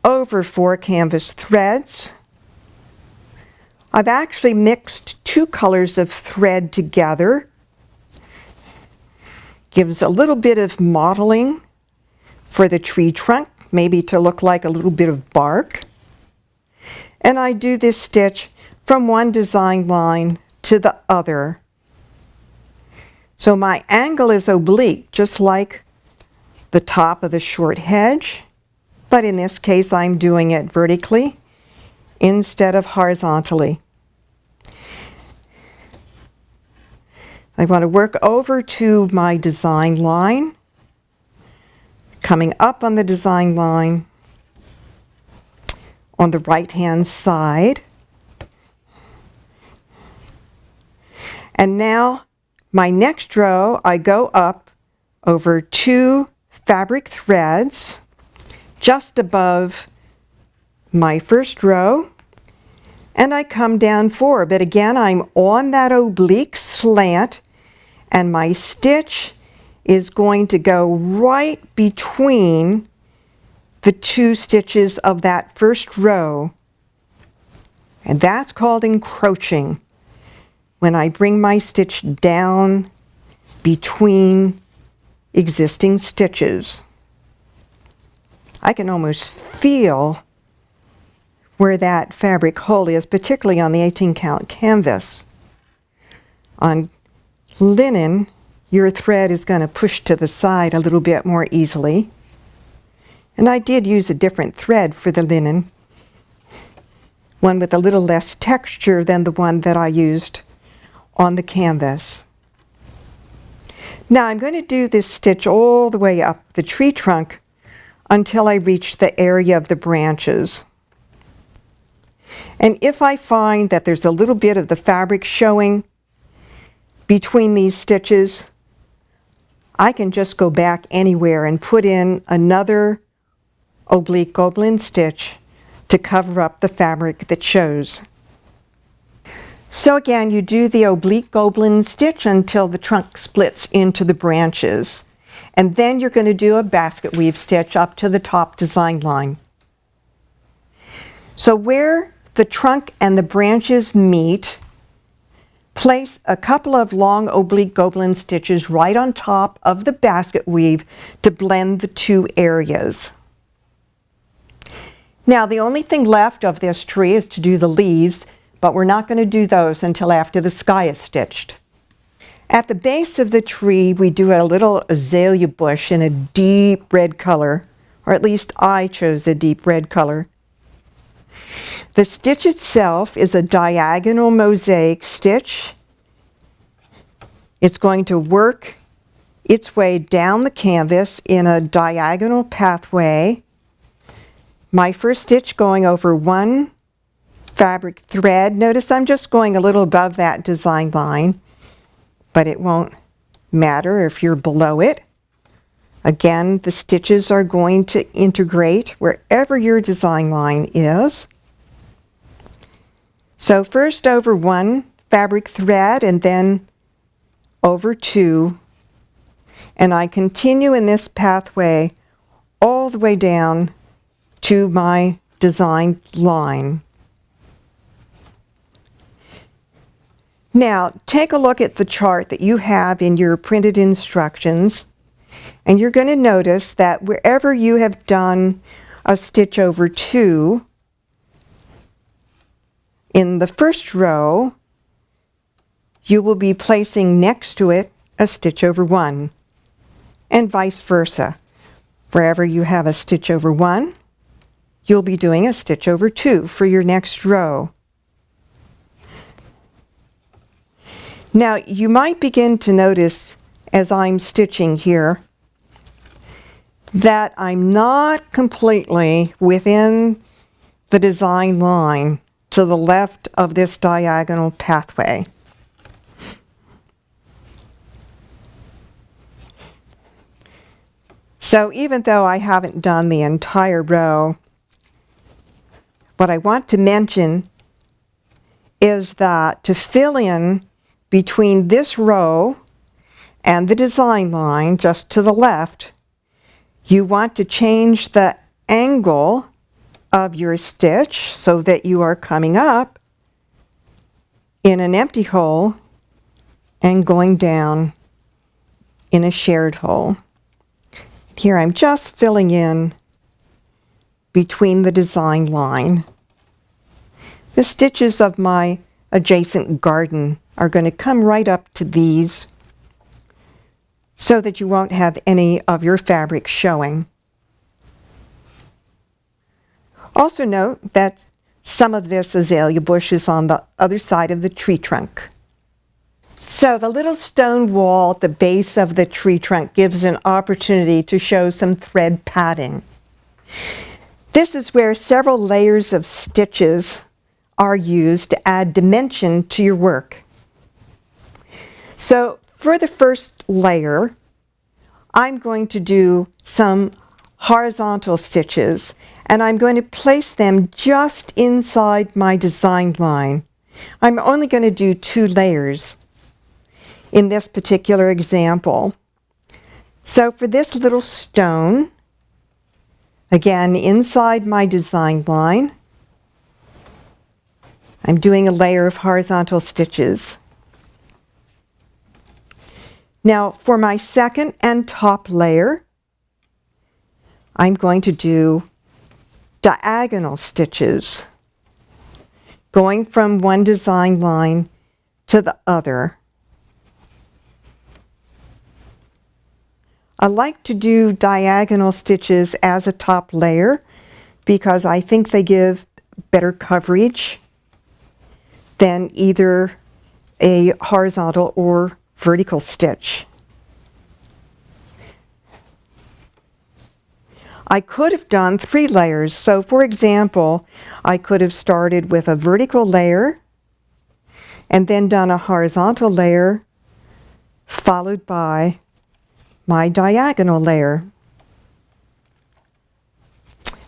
over 4 canvas threads. I've actually mixed 2 colors of thread together. Gives a little bit of mottling for the tree trunk, maybe to look like a little bit of bark. And I do this stitch from one design line to the other. So my angle is oblique, just like the top of the short hedge, but in this case I'm doing it vertically instead of horizontally. I want to work over to my design line, coming up on the design line on the right hand side. And now my next row, I go up over 2 fabric threads just above my first row, and I come down 4, but again I'm on that oblique slant, and my stitch is going to go right between the 2 stitches of that first row, and that's called encroaching, when I bring my stitch down between existing stitches. I can almost feel where that fabric hole is, particularly on the 18 count canvas. On linen, your thread is going to push to the side a little bit more easily. And I did use a different thread for the linen. one with a little less texture than the one that I used on the canvas. Now I'm going to do this stitch all the way up the tree trunk until I reach the area of the branches. And if I find that there's a little bit of the fabric showing between these stitches, I can just go back anywhere and put in another oblique goblin stitch to cover up the fabric that shows. So again, you do the oblique goblin stitch until the trunk splits into the branches. And then you're going to do a basket weave stitch up to the top design line. So where the trunk and the branches meet, place a couple of long oblique goblin stitches right on top of the basket weave to blend the two areas. Now the only thing left of this tree is to do the leaves, but we're not going to do those until after the sky is stitched. At the base of the tree, we do a little azalea bush in a deep red color, or at least I chose a deep red color. The stitch itself is a diagonal mosaic stitch. It's going to work its way down the canvas in a diagonal pathway. My first stitch going over one fabric thread. Notice I'm just going a little above that design line, but it won't matter if you're below it. Again, the stitches are going to integrate wherever your design line is. So first over one fabric thread and then over two, and I continue in this pathway all the way down to my design line. Now take a look at the chart that you have in your printed instructions, and you're going to notice that wherever you have done a stitch over two, in the first row, you will be placing next to it a stitch over one, and vice versa. Wherever you have a stitch over one, you'll be doing a stitch over two for your next row. Now, you might begin to notice as I'm stitching here that I'm not completely within the design line to the left of this diagonal pathway. So even though I haven't done the entire row, what I want to mention is that to fill in between this row and the design line just to the left, you want to change the angle of your stitch so that you are coming up in an empty hole and going down in a shared hole. Here I'm just filling in between the design line. The stitches of my adjacent garden are going to come right up to these so that you won't have any of your fabric showing. Also note that some of this azalea bush is on the other side of the tree trunk. So the little stone wall at the base of the tree trunk gives an opportunity to show some thread padding. This is where several layers of stitches are used to add dimension to your work. So for the first layer, I'm going to do some horizontal stitches, and I'm going to place them just inside my design line. I'm only going to do 2 layers in this particular example. So for this little stone, again inside my design line, I'm doing a layer of horizontal stitches. Now for my second and top layer, I'm going to do diagonal stitches, going from one design line to the other. I like to do diagonal stitches as a top layer because I think they give better coverage than either a horizontal or vertical stitch. I could have done 3 layers. So for example, I could have started with a vertical layer and then done a horizontal layer followed by my diagonal layer.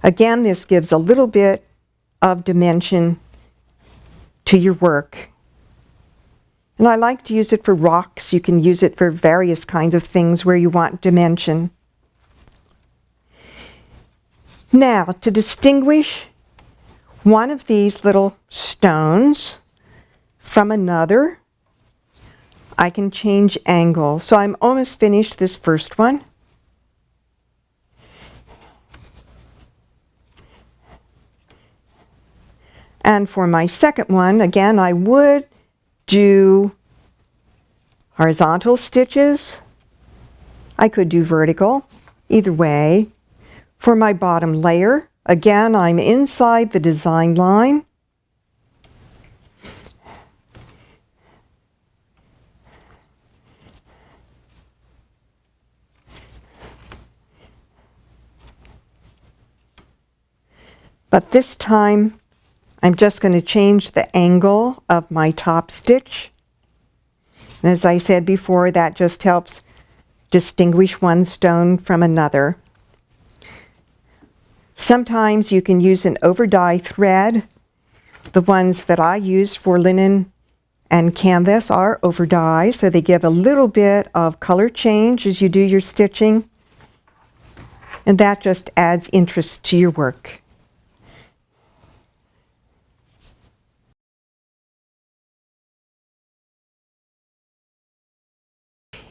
Again, this gives a little bit of dimension to your work. And I like to use it for rocks. You can use it for various kinds of things where you want dimension. Now, to distinguish one of these little stones from another, I can change angle. So I'm almost finished this first one. And for my second one, again, I would do horizontal stitches. I could do vertical, either way. For my bottom layer, again, I'm inside the design line. But this time, I'm just going to change the angle of my top stitch. And as I said before, that just helps distinguish one stone from another. Sometimes you can use an over-dye thread. The ones that I use for linen and canvas are over-dye, so they give a little bit of color change as you do your stitching. And that just adds interest to your work.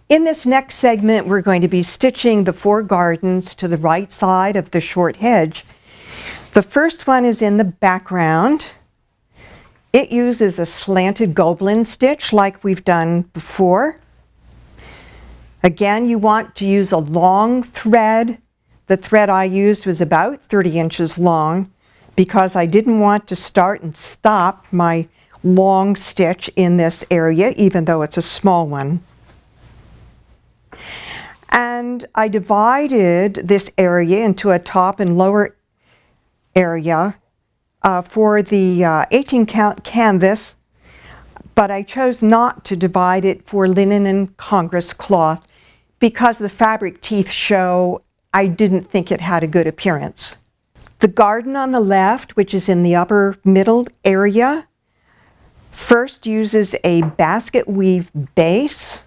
In this next segment, we're going to be stitching the 4 gardens to the right side of the short hedge. The first one is in the background. It uses a slanted Gobelin stitch like we've done before. Again, you want to use a long thread. The thread I used was about 30 inches long because I didn't want to start and stop my long stitch in this area, even though it's a small one. And I divided this area into a top and lower area for the 18 count canvas, but I chose not to divide it for linen and Congress cloth because the fabric teeth show. I didn't think it had a good appearance. The garden on the left, which is in the upper middle area, first uses a basket weave base.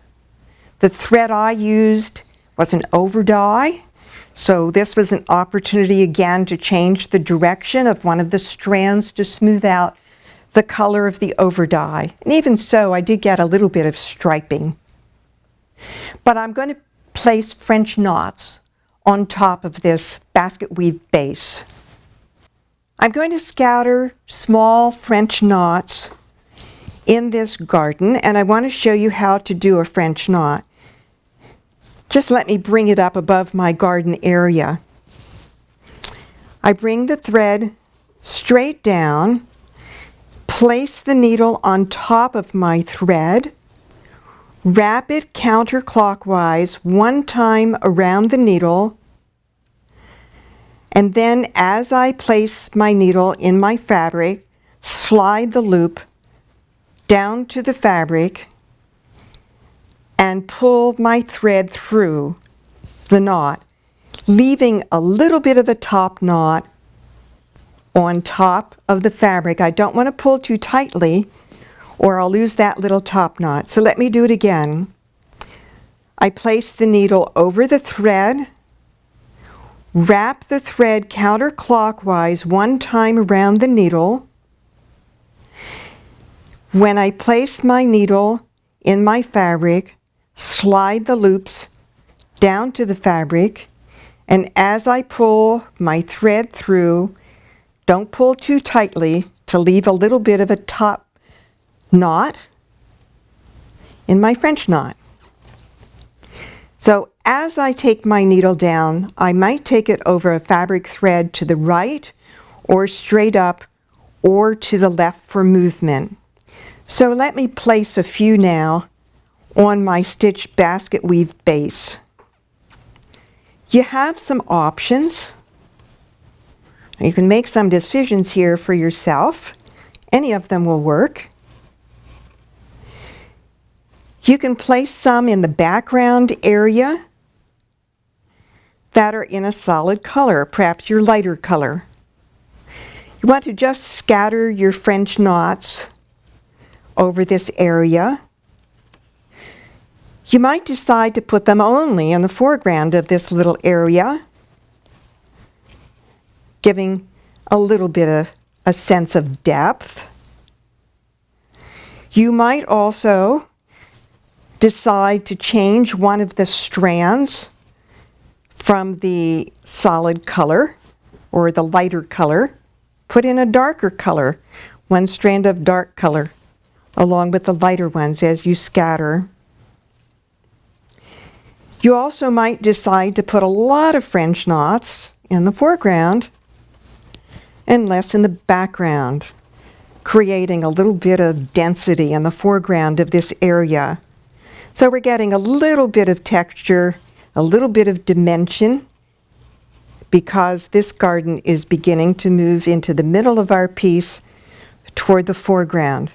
The thread I used was an over-dye, so this was an opportunity again to change the direction of one of the strands to smooth out the color of the over-dye. And even so, I did get a little bit of striping. But I'm going to place French knots on top of this basket weave base. I'm going to scatter small French knots in this garden, and I want to show you how to do a French knot. Just let me bring it up above my garden area. I bring the thread straight down, place the needle on top of my thread, wrap it counterclockwise 1 time around the needle, and then as I place my needle in my fabric, slide the loop down to the fabric and pull my thread through the knot, leaving a little bit of a top knot on top of the fabric. I don't want to pull too tightly or I'll lose that little top knot. So let me do it again. I place the needle over the thread, wrap the thread counterclockwise 1 time around the needle. When I place my needle in my fabric, slide the loops down to the fabric, and as I pull my thread through, don't pull too tightly to leave a little bit of a top knot in my French knot. So as I take my needle down, I might take it over a fabric thread to the right or straight up or to the left for movement. So let me place a few now on my stitch basket weave base. You have some options. You can make some decisions here for yourself. Any of them will work. You can place some in the background area that are in a solid color, perhaps your lighter color. You want to just scatter your French knots over this area. You might decide to put them only in the foreground of this little area, giving a little bit of a sense of depth. You might also decide to change one of the strands from the solid color or the lighter color, put in a darker color, one strand of dark color, along with the lighter ones as you scatter. You also might decide to put a lot of French knots in the foreground and less in the background, creating a little bit of density in the foreground of this area. So we're getting a little bit of texture, a little bit of dimension, because this garden is beginning to move into the middle of our piece toward the foreground.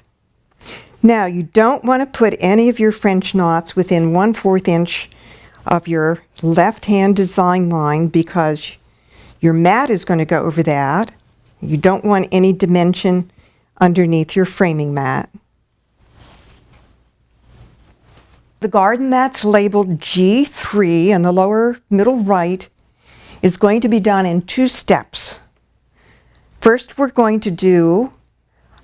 Now, you don't want to put any of your French knots within 1/4 inch of your left-hand design line, because your mat is going to go over that. You don't want any dimension underneath your framing mat. The garden that's labeled G3 in the lower middle right is going to be done in 2 steps. First, we're going to do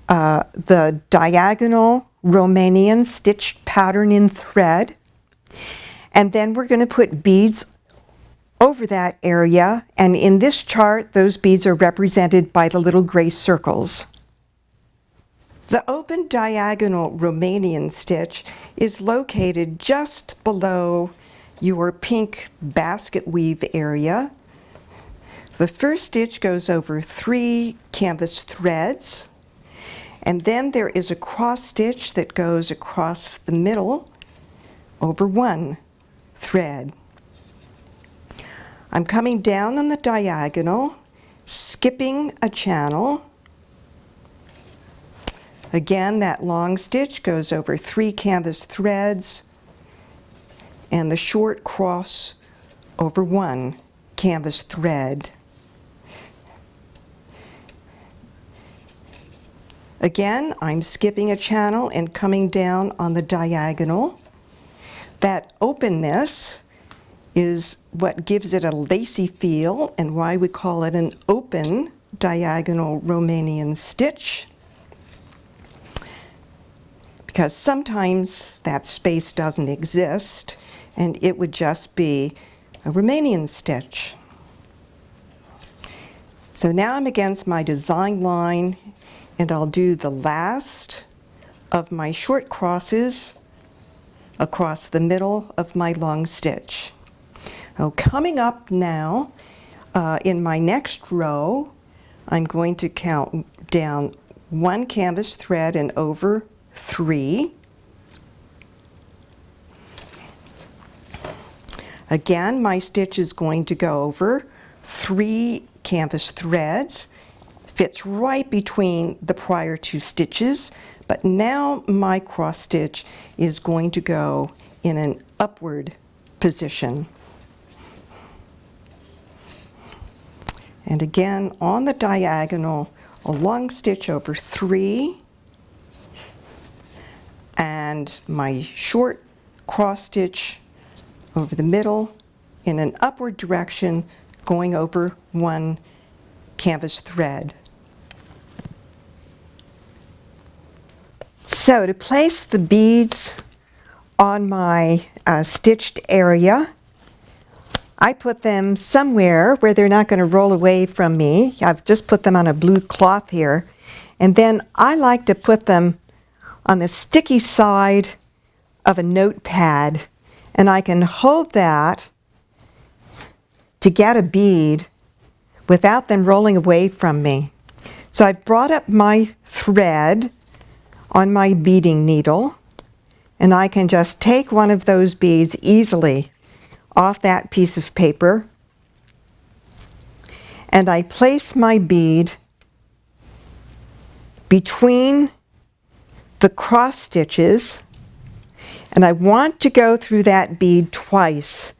the diagonal Romanian stitched pattern in thread, and then we're going to put beads over that area, and in this chart those beads are represented by the little gray circles. The open diagonal Romanian stitch is located just below your pink basket weave area. The first stitch goes over 3 canvas threads, and then there is a cross stitch that goes across the middle over 1 thread. I'm coming down on the diagonal, skipping a channel. Again, that long stitch goes over 3 canvas threads, and the short cross over 1 canvas thread. Again, I'm skipping a channel and coming down on the diagonal. That openness is what gives it a lacy feel and why we call it an open diagonal Romanian stitch, because sometimes that space doesn't exist and it would just be a Romanian stitch. So now I'm against my design line, and I'll do the last of my short crosses across the middle of my long stitch. Now, coming up now, in my next row, I'm going to count down 1 canvas thread and over 3. Again, my stitch is going to go over 3 canvas threads. Fits right between the prior 2 stitches, but now my cross stitch is going to go in an upward position. And again, on the diagonal, a long stitch over 3, and my short cross stitch over the middle in an upward direction, going over 1 canvas thread. So to place the beads on my stitched area, I put them somewhere where they're not going to roll away from me. I've just put them on a blue cloth here. And then I like to put them on the sticky side of a notepad, and I can hold that to get a bead without them rolling away from me. So I've brought up my thread on my beading needle, and I can just take one of those beads easily off that piece of paper, and I place my bead between the cross stitches, and I want to go through that bead twice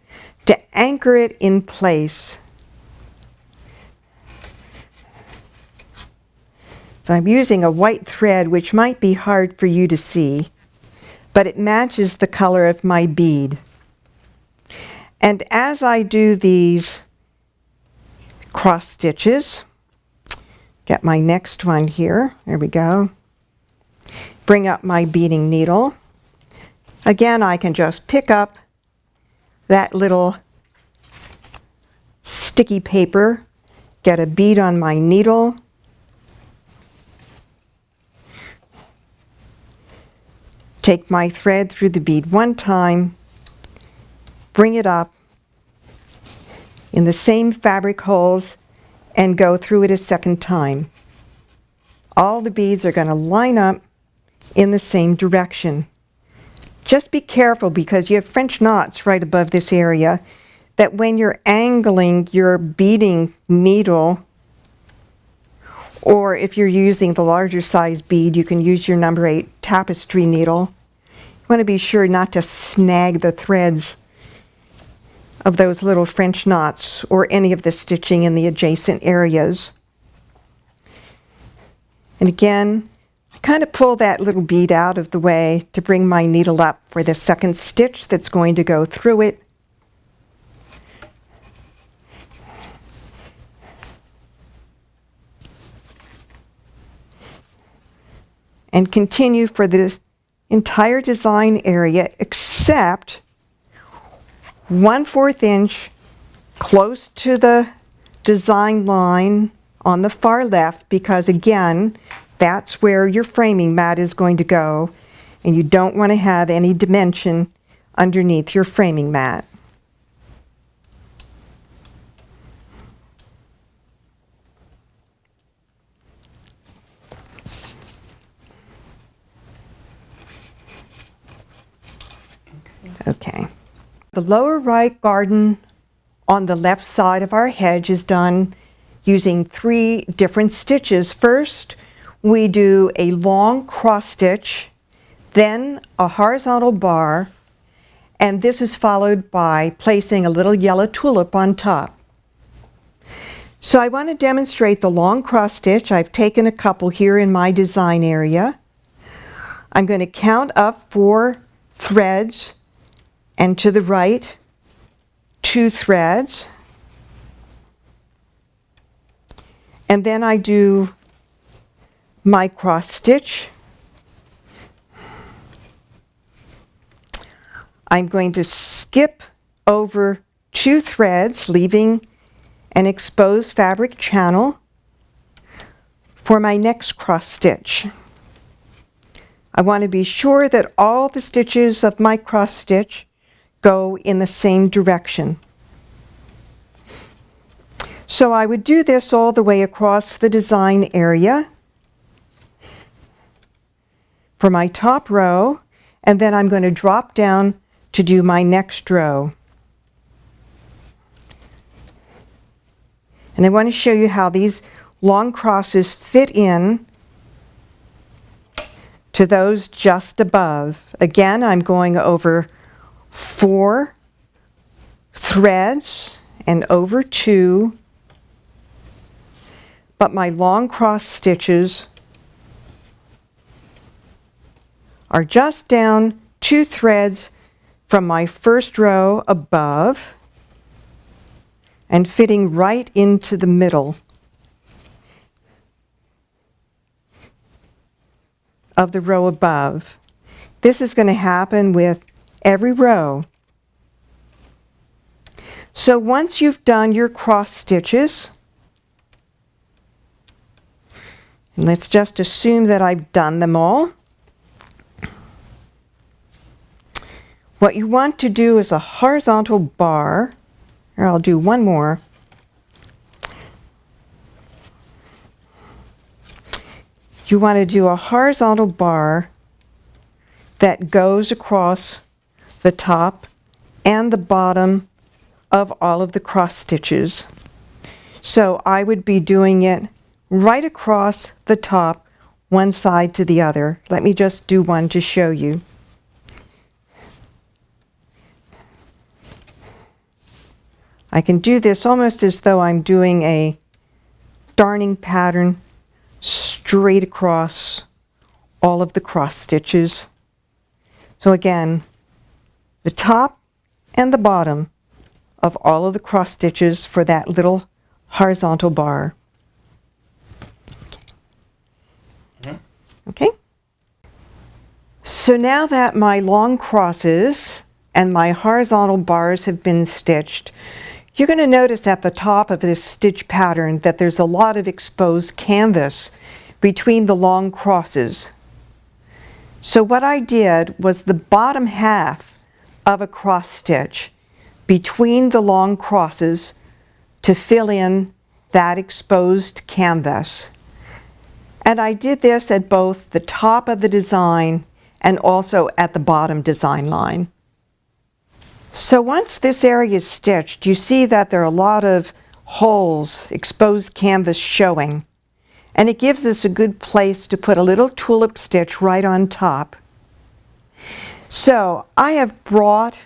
to anchor it in place. So I'm using a white thread, which might be hard for you to see, but it matches the color of my bead. And as I do these cross stitches, get my next one here, there we go, bring up my beading needle. Again, I can just pick up that little sticky paper, get a bead on my needle, take my thread through the bead one time, bring it up in the same fabric holes, and go through it a second time. All the beads are going to line up in the same direction. Just be careful, because you have French knots right above this area, that when you're angling your beading needle, or if you're using the larger size bead, you can use your number 8 tapestry needle. You want to be sure not to snag the threads of those little French knots or any of the stitching in the adjacent areas. And again, I kind of pull that little bead out of the way to bring my needle up for the second stitch that's going to go through it. And continue for the entire design area except 1/4 inch close to the design line on the far left, because again, that's where your framing mat is going to go, and you don't want to have any dimension underneath your framing mat. Okay. The lower right garden on the left side of our hedge is done using 3 different stitches. First, we do a long cross stitch, then a horizontal bar, and this is followed by placing a little yellow tulip on top. So I want to demonstrate the long cross stitch. I've taken a couple here in my design area. I'm going to count up 4 threads, and to the right 2 threads, and then I do my cross stitch. I'm going to skip over 2 threads, leaving an exposed fabric channel for my next cross stitch. I want to be sure that all the stitches of my cross stitch go in the same direction. So I would do this all the way across the design area for my top row, and then I'm going to drop down to do my next row. And I want to show you how these long crosses fit in to those just above. Again, I'm going over 4 threads and over 2, but my long cross stitches are just down 2 threads from my first row above and fitting right into the middle of the row above. This is going to happen with every row. So once you've done your cross stitches, and let's just assume that I've done them all, what you want to do is a horizontal bar, or I'll do one more. you want to do a horizontal bar that goes across the top and the bottom of all of the cross stitches. So I would be doing it right across the top, one side to the other. Let me just do one to show you. I can do this almost as though I'm doing a darning pattern straight across all of the cross stitches. So again, the top and the bottom of all of the cross stitches for that little horizontal bar. Okay? So now that my long crosses and my horizontal bars have been stitched, you're going to notice at the top of this stitch pattern that there's a lot of exposed canvas between the long crosses. So what I did was the bottom half of a cross stitch between the long crosses to fill in that exposed canvas. And I did this at both the top of the design and also at the bottom design line. So once this area is stitched, you see that there are a lot of holes, exposed canvas showing. And it gives us a good place to put a little tulip stitch right on top. So I have brought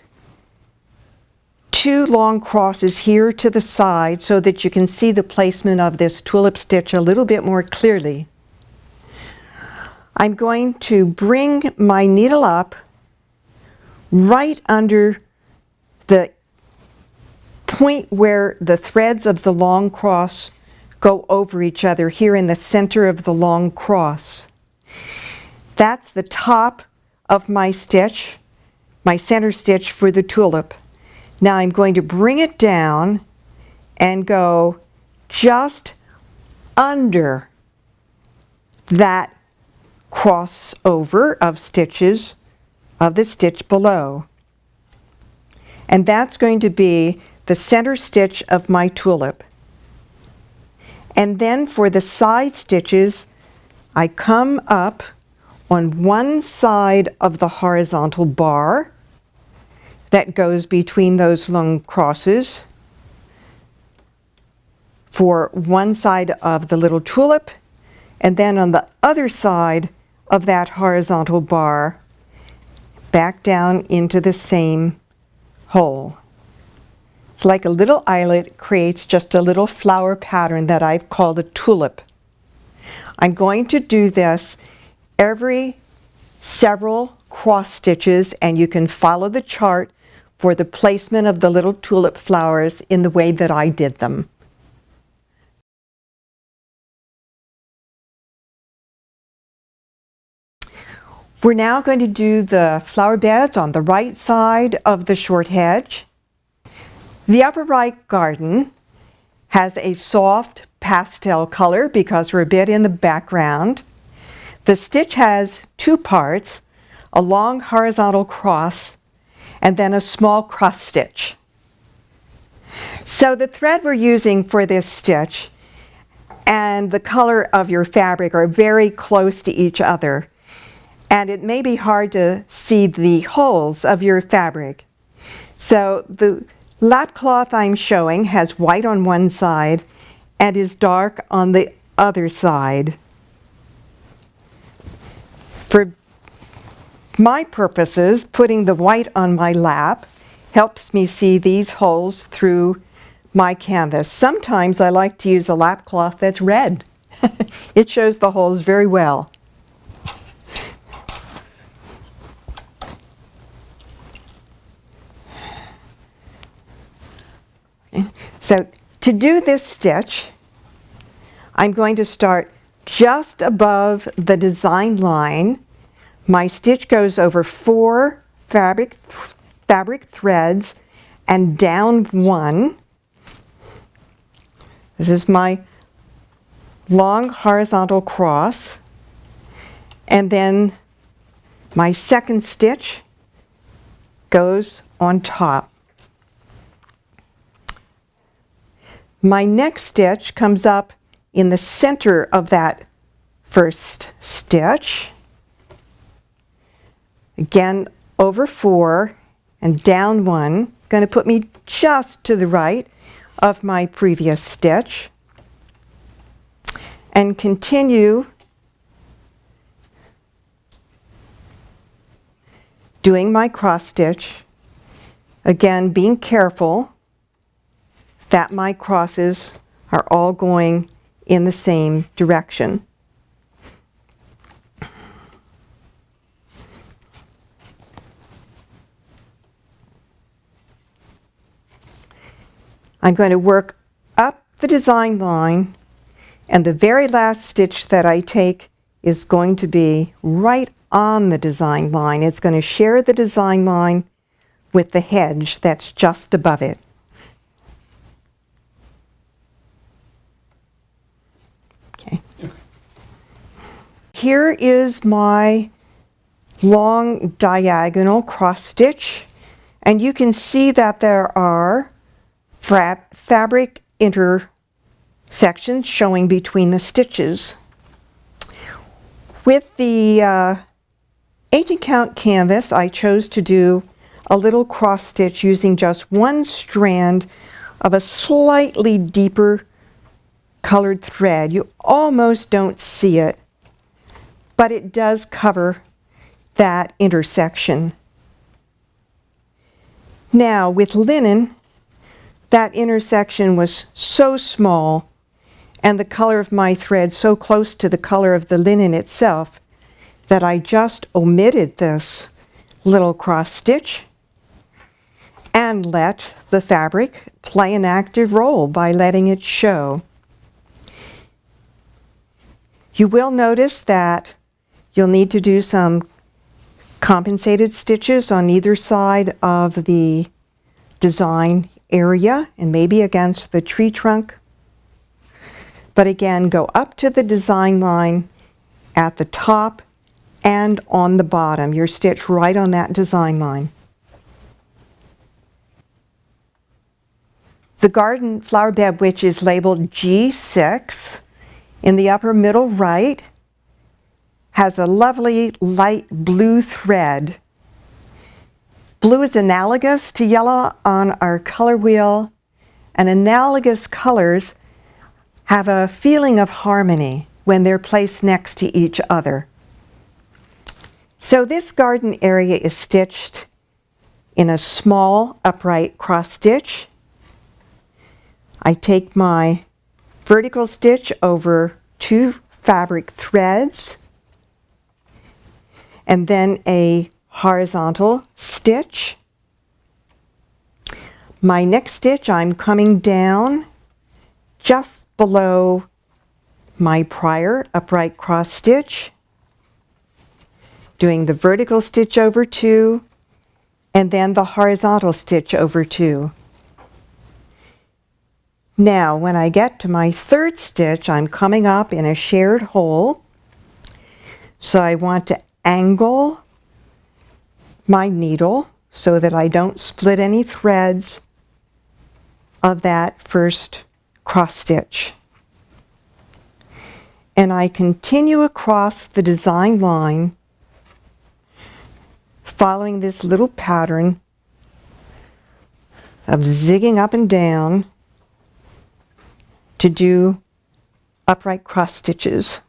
2 long crosses here to the side so that you can see the placement of this tulip stitch a little bit more clearly. I'm going to bring my needle up right under the point where the threads of the long cross go over each other, here in the center of the long cross. That's the top of my stitch, my center stitch for the tulip. Now I'm going to bring it down and go just under that crossover of stitches of the stitch below. And that's going to be the center stitch of my tulip. And then for the side stitches, I come up on one side of the horizontal bar that goes between those long crosses for one side of the little tulip, and then on the other side of that horizontal bar, back down into the same hole. It's like a little eyelet, creates just a little flower pattern that I've called a tulip. I'm going to do this every several cross stitches, and you can follow the chart for the placement of the little tulip flowers in the way that I did them. We're now going to do the flower beds on the right side of the short hedge. The upper right garden has a soft pastel color because we're a bit in the background. The stitch has 2 parts, a long horizontal cross and then a small cross stitch. So the thread we're using for this stitch and the color of your fabric are very close to each other, and it may be hard to see the holes of your fabric. So the lap cloth I'm showing has white on one side and is dark on the other side. For my purposes, putting the white on my lap helps me see these holes through my canvas. Sometimes I like to use a lap cloth that's red. It shows the holes very well. So to do this stitch, I'm going to start just above the design line. My stitch goes over 4 fabric threads and down 1. This is my long horizontal cross, and then my second stitch goes on top. My next stitch comes up in the center of that first stitch. Again, over 4 and down 1, going to put me just to the right of my previous stitch, and continue doing my cross stitch, again being careful that my crosses are all going in the same direction. I'm going to work up the design line, and the very last stitch that I take is going to be right on the design line. It's going to share the design line with the hedge that's just above it. Okay. Here is my long diagonal cross stitch, and you can see that there are fabric intersections showing between the stitches. With the 18 count canvas, I chose to do a little cross stitch using just one strand of a slightly deeper colored thread. You almost don't see it, but it does cover that intersection. Now with linen, that intersection was so small and the color of my thread so close to the color of the linen itself that I just omitted this little cross stitch and let the fabric play an active role by letting it show. You will notice that you'll need to do some compensated stitches on either side of the design area and maybe against the tree trunk. But again, go up to the design line at the top and on the bottom. You're stitched right on that design line. The garden flower bed, which is labeled G6 in the upper middle right, has a lovely light blue thread. Blue is analogous to yellow on our color wheel, and analogous colors have a feeling of harmony when they're placed next to each other. So this garden area is stitched in a small upright cross stitch. I take my vertical stitch over 2 fabric threads and then a horizontal stitch. My next stitch, I'm coming down just below my prior upright cross stitch, doing the vertical stitch over 2 and then the horizontal stitch over 2. Now when I get to my third stitch, I'm coming up in a shared hole, so I want to angle my needle so that I don't split any threads of that first cross stitch. And I continue across the design line following this little pattern of zigging up and down to do upright cross stitches.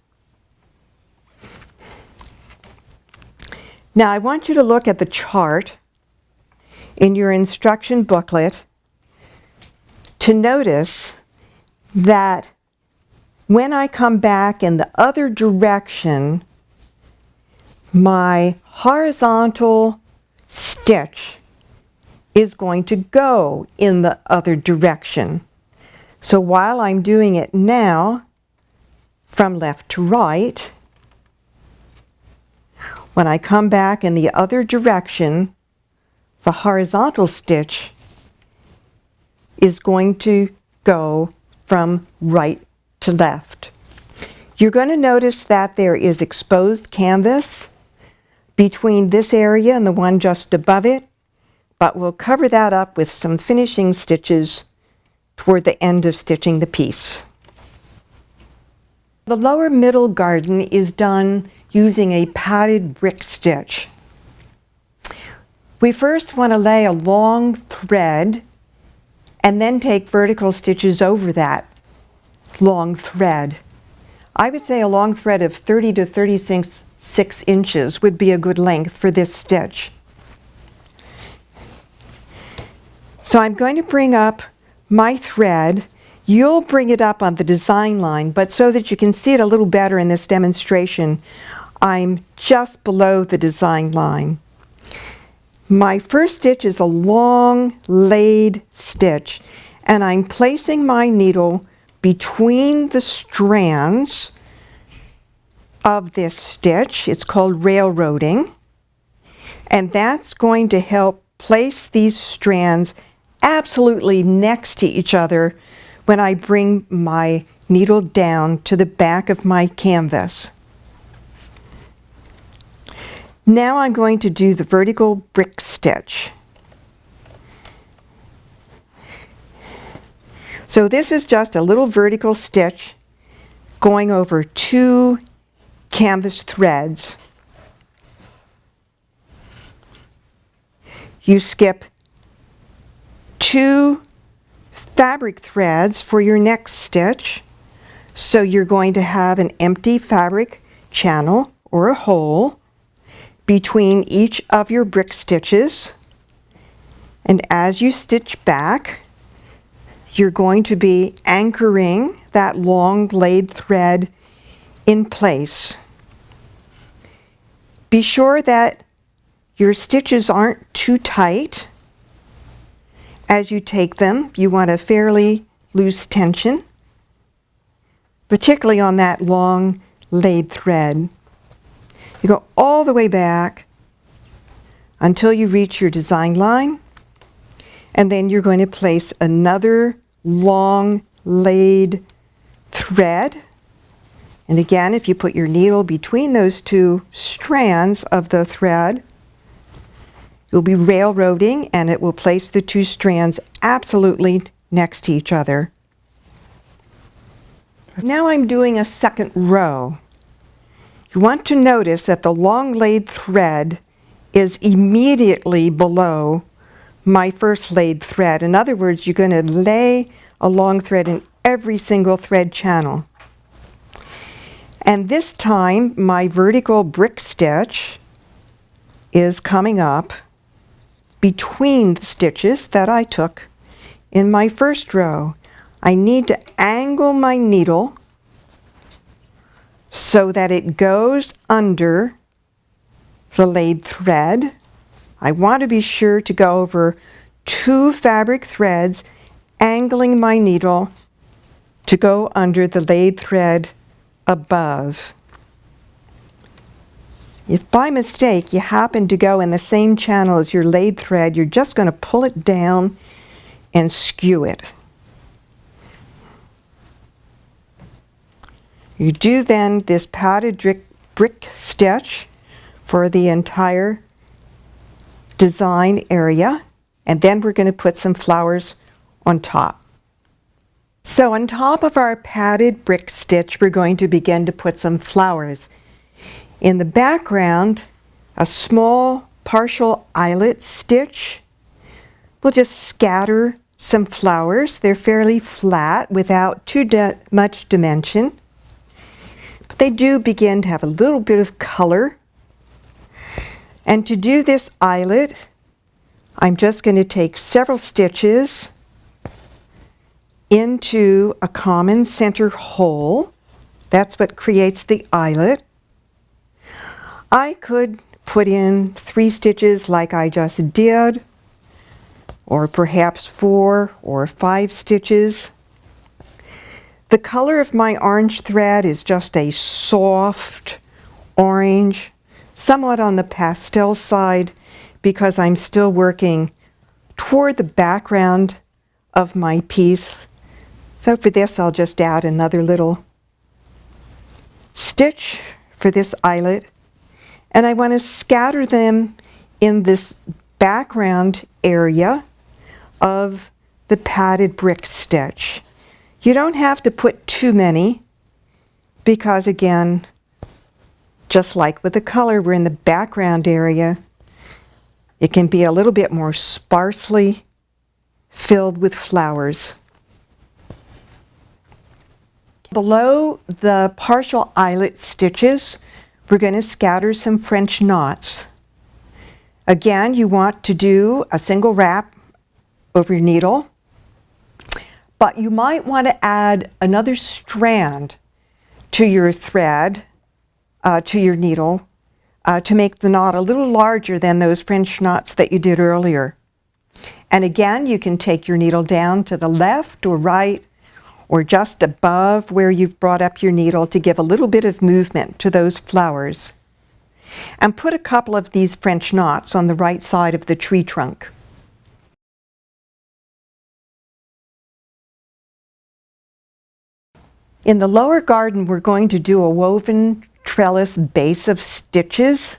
Now I want you to look at the chart in your instruction booklet to notice that when I come back in the other direction, my horizontal stitch is going to go in the other direction. So while I'm doing it now from left to right, when I come back in the other direction, the horizontal stitch is going to go from right to left. You're going to notice that there is exposed canvas between this area and the one just above it, but we'll cover that up with some finishing stitches toward the end of stitching the piece. The lower middle garden is done using a padded brick stitch. We first want to lay a long thread and then take vertical stitches over that long thread. I would say a long thread of 30 to 36 inches would be a good length for this stitch. So I'm going to bring up my thread. You'll bring it up on the design line, but so that you can see it a little better in this demonstration, I'm just below the design line. My first stitch is a long laid stitch, and I'm placing my needle between the strands of this stitch. It's called railroading, and that's going to help place these strands absolutely next to each other when I bring my needle down to the back of my canvas. Now I'm going to do the vertical brick stitch. So this is just a little vertical stitch going over 2 canvas threads. You skip 2 fabric threads for your next stitch, so you're going to have an empty fabric channel or a hole between each of your brick stitches, and as you stitch back, you're going to be anchoring that long laid thread in place. Be sure that your stitches aren't too tight. As you take them, you want a fairly loose tension, particularly on that long laid thread. You go all the way back until you reach your design line, and then you're going to place another long laid thread. And again, if you put your needle between those 2 strands of the thread, you'll be railroading, and it will place the 2 strands absolutely next to each other. Now I'm doing a second row. You want to notice that the long laid thread is immediately below my first laid thread. In other words, you're going to lay a long thread in every single thread channel. And this time my vertical brick stitch is coming up between the stitches that I took in my first row. I need to angle my needle so that it goes under the laid thread. I want to be sure to go over 2 fabric threads, angling my needle to go under the laid thread above. If by mistake you happen to go in the same channel as your laid thread, you're just going to pull it down and skew it. You do then this padded brick stitch for the entire design area, and then we're going to put some flowers on top. So on top of our padded brick stitch, we're going to begin to put some flowers. In the background, a small partial eyelet stitch. We'll just scatter some flowers. They're fairly flat without too much dimension, but they do begin to have a little bit of color. And to do this eyelet, I'm just going to take several stitches into a common center hole. That's what creates the eyelet. I could put in 3 stitches like I just did, or perhaps 4 or 5 stitches. The color of my orange thread is just a soft orange, somewhat on the pastel side, because I'm still working toward the background of my piece. So for this, I'll just add another little stitch for this eyelet. And I want to scatter them in this background area of the padded brick stitch. You don't have to put too many. because again, just like with the color, we're in the background area. It can be a little bit more sparsely filled with flowers. Below the partial eyelet stitches, we're going to scatter some French knots. Again, you want to do a single wrap over your needle, but you might want to add another strand to your thread, to your needle, to make the knot a little larger than those French knots that you did earlier. And again, you can take your needle down to the left or right, or just above where you've brought up your needle to give a little bit of movement to those flowers. And put a couple of these French knots on the right side of the tree trunk. In the lower garden, we're going to do a woven trellis base of stitches.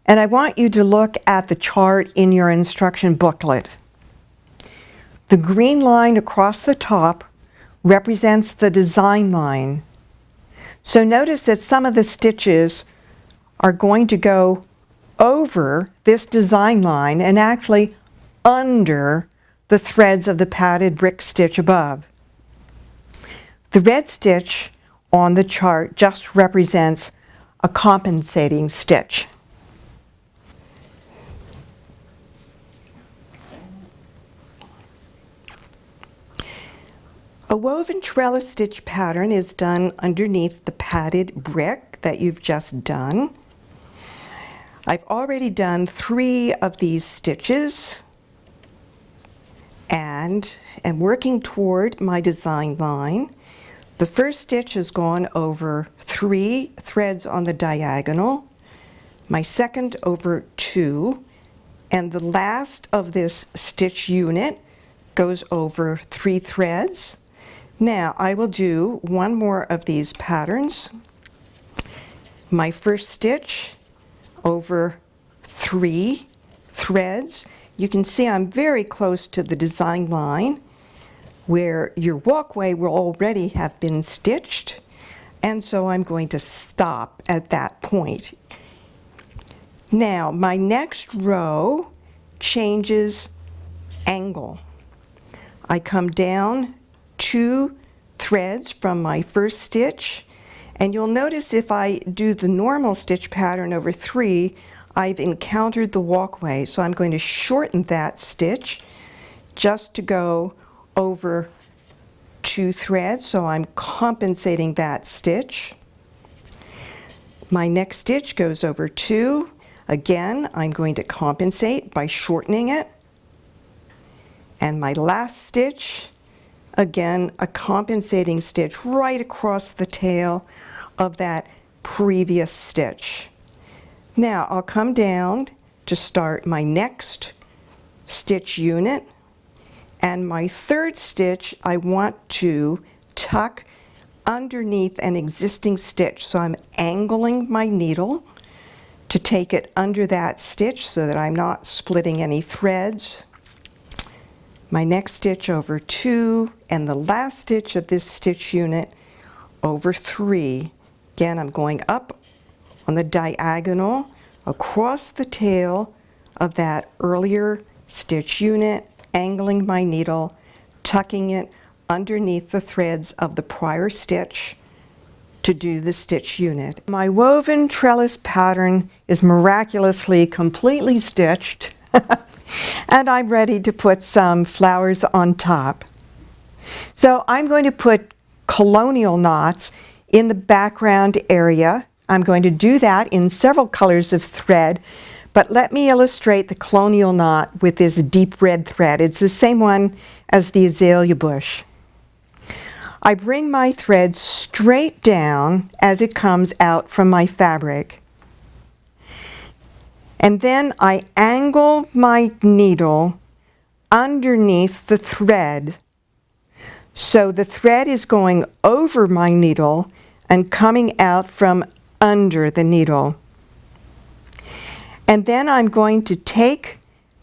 And I want you to look at the chart in your instruction booklet. The green line across the top represents the design line. So notice that some of the stitches are going to go over this design line and actually under the threads of the padded brick stitch above. The red stitch on the chart just represents a compensating stitch. A woven trellis stitch pattern is done underneath the padded brick that you've just done. I've already done 3 of these stitches and am working toward my design line. The first stitch has gone over 3 threads on the diagonal, my second over 2, and the last of this stitch unit goes over 3 threads. Now I will do one more of these patterns. My first stitch over 3 threads. You can see I'm very close to the design line where your walkway will already have been stitched, and so I'm going to stop at that point. Now my next row changes angle. I come down 2 threads from my first stitch, and you'll notice if I do the normal stitch pattern over 3, I've encountered the walkway, so I'm going to shorten that stitch just to go over 2 threads, so I'm compensating that stitch. My next stitch goes over 2. Again, I'm going to compensate by shortening it. And my last stitch, again, a compensating stitch right across the tail of that previous stitch. Now I'll come down to start my next stitch unit, and my third stitch I want to tuck underneath an existing stitch. So I'm angling my needle to take it under that stitch so that I'm not splitting any threads. My next stitch over 2, and the last stitch of this stitch unit over 3. Again, I'm going up on the diagonal across the tail of that earlier stitch unit, angling my needle, tucking it underneath the threads of the prior stitch to do the stitch unit. My woven trellis pattern is miraculously completely stitched. And I'm ready to put some flowers on top. So I'm going to put colonial knots in the background area. I'm going to do that in several colors of thread, but let me illustrate the colonial knot with this deep red thread. It's the same one as the azalea bush. I bring my thread straight down as it comes out from my fabric. And then I angle my needle underneath the thread. So the thread is going over my needle and coming out from under the needle. And then I'm going to take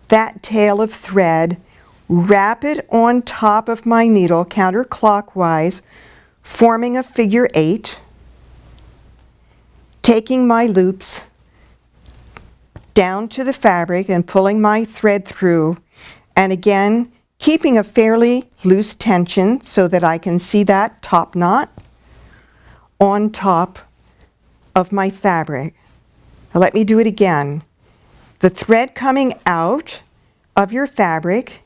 that tail of thread, wrap it on top of my needle counterclockwise, forming a figure 8. taking my loops down to the fabric and pulling my thread through, and again keeping a fairly loose tension so that I can see that top knot on top of my fabric. Now let me do it again. The thread coming out of your fabric,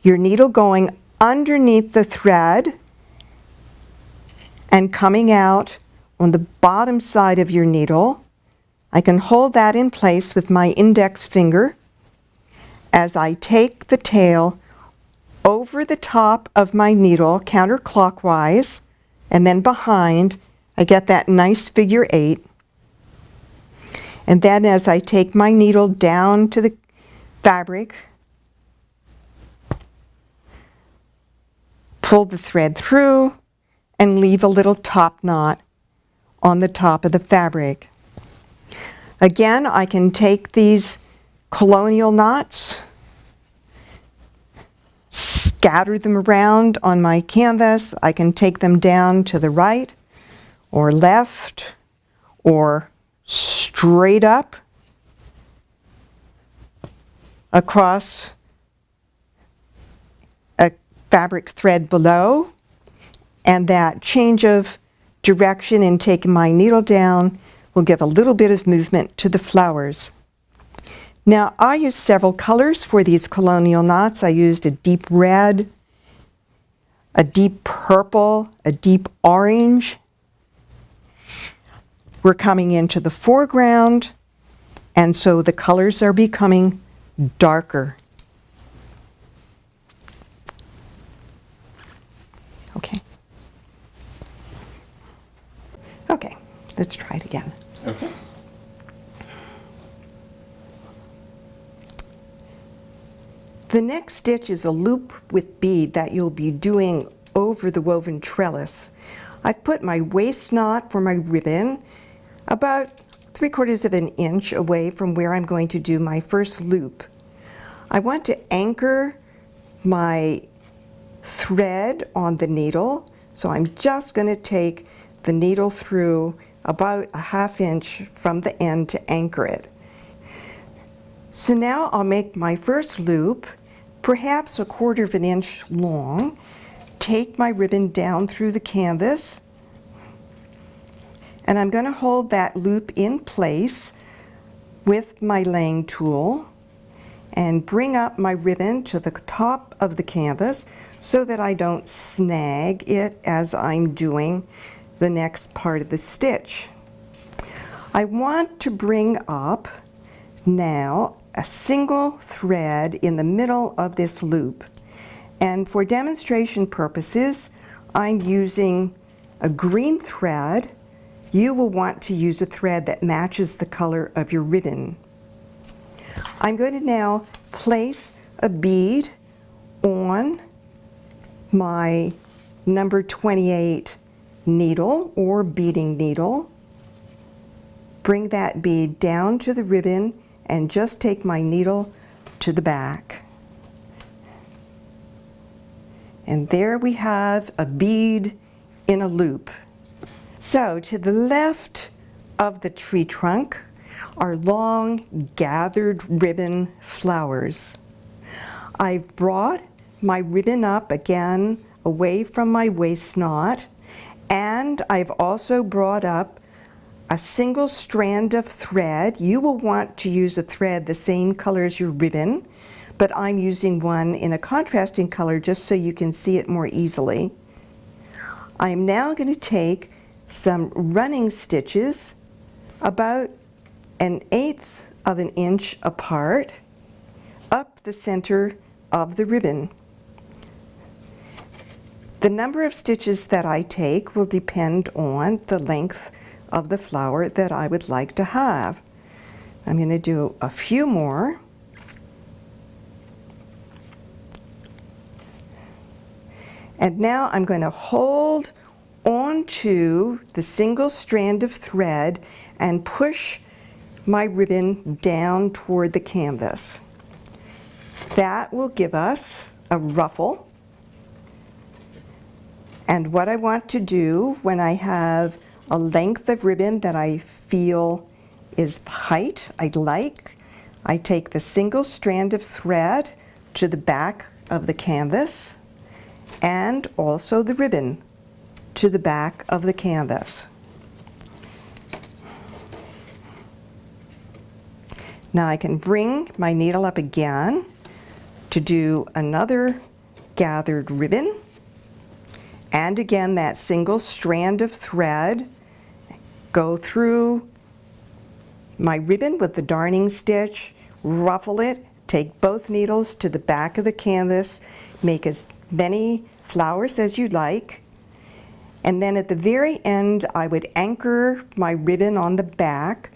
your needle going underneath the thread and coming out on the bottom side of your needle. I can hold that in place with my index finger as I take the tail over the top of my needle counterclockwise, and then behind I get that nice figure 8. And then as I take my needle down to the fabric, pull the thread through and leave a little top knot on the top of the fabric. Again, I can take these colonial knots, scatter them around on my canvas. I can take them down to the right or left or straight up across a fabric thread below, and that change of direction in taking my needle down will give a little bit of movement to the flowers. Now I used several colors for these colonial knots. I used a deep red, a deep purple, a deep orange. We're coming into the foreground, and so the colors are becoming darker. Okay. Okay, let's try it again. Okay. The next stitch is a loop with bead that you'll be doing over the woven trellis. I've put my waist knot for my ribbon about 3/4 of an inch away from where I'm going to do my first loop. I want to anchor my thread on the needle, so I'm just going to take the needle through about a 1/2 inch from the end to anchor it. So now I'll make my first loop, perhaps 1/4 of an inch long, take my ribbon down through the canvas, and I'm going to hold that loop in place with my laying tool and bring up my ribbon to the top of the canvas so that I don't snag it as I'm doing the next part of the stitch. I want to bring up now a single thread in the middle of this loop, and for demonstration purposes I'm using a green thread. You will want to use a thread that matches the color of your ribbon. I'm going to now place a bead on my number 28 needle or beading needle. Bring that bead down to the ribbon and just take my needle to the back. And there we have a bead in a loop. So to the left of the tree trunk are long gathered ribbon flowers. I've brought my ribbon up again away from my waist knot, and I've also brought up a single strand of thread. You will want to use a thread the same color as your ribbon, but I'm using one in a contrasting color just so you can see it more easily. I'm now going to take some running stitches about 1/8 of an inch apart up the center of the ribbon. The number of stitches that I take will depend on the length of the flower that I would like to have. I'm going to do a few more. And now I'm going to hold onto the single strand of thread and push my ribbon down toward the canvas. That will give us a ruffle. And what I want to do when I have a length of ribbon that I feel is the height I'd like. I take the single strand of thread to the back of the canvas and also the ribbon to the back of the canvas. Now I can bring my needle up again to do another gathered ribbon, and again that single strand of thread, go through my ribbon with the darning stitch, ruffle it, take both needles to the back of the canvas, make as many flowers as you like, and then at the very end I would anchor my ribbon on the back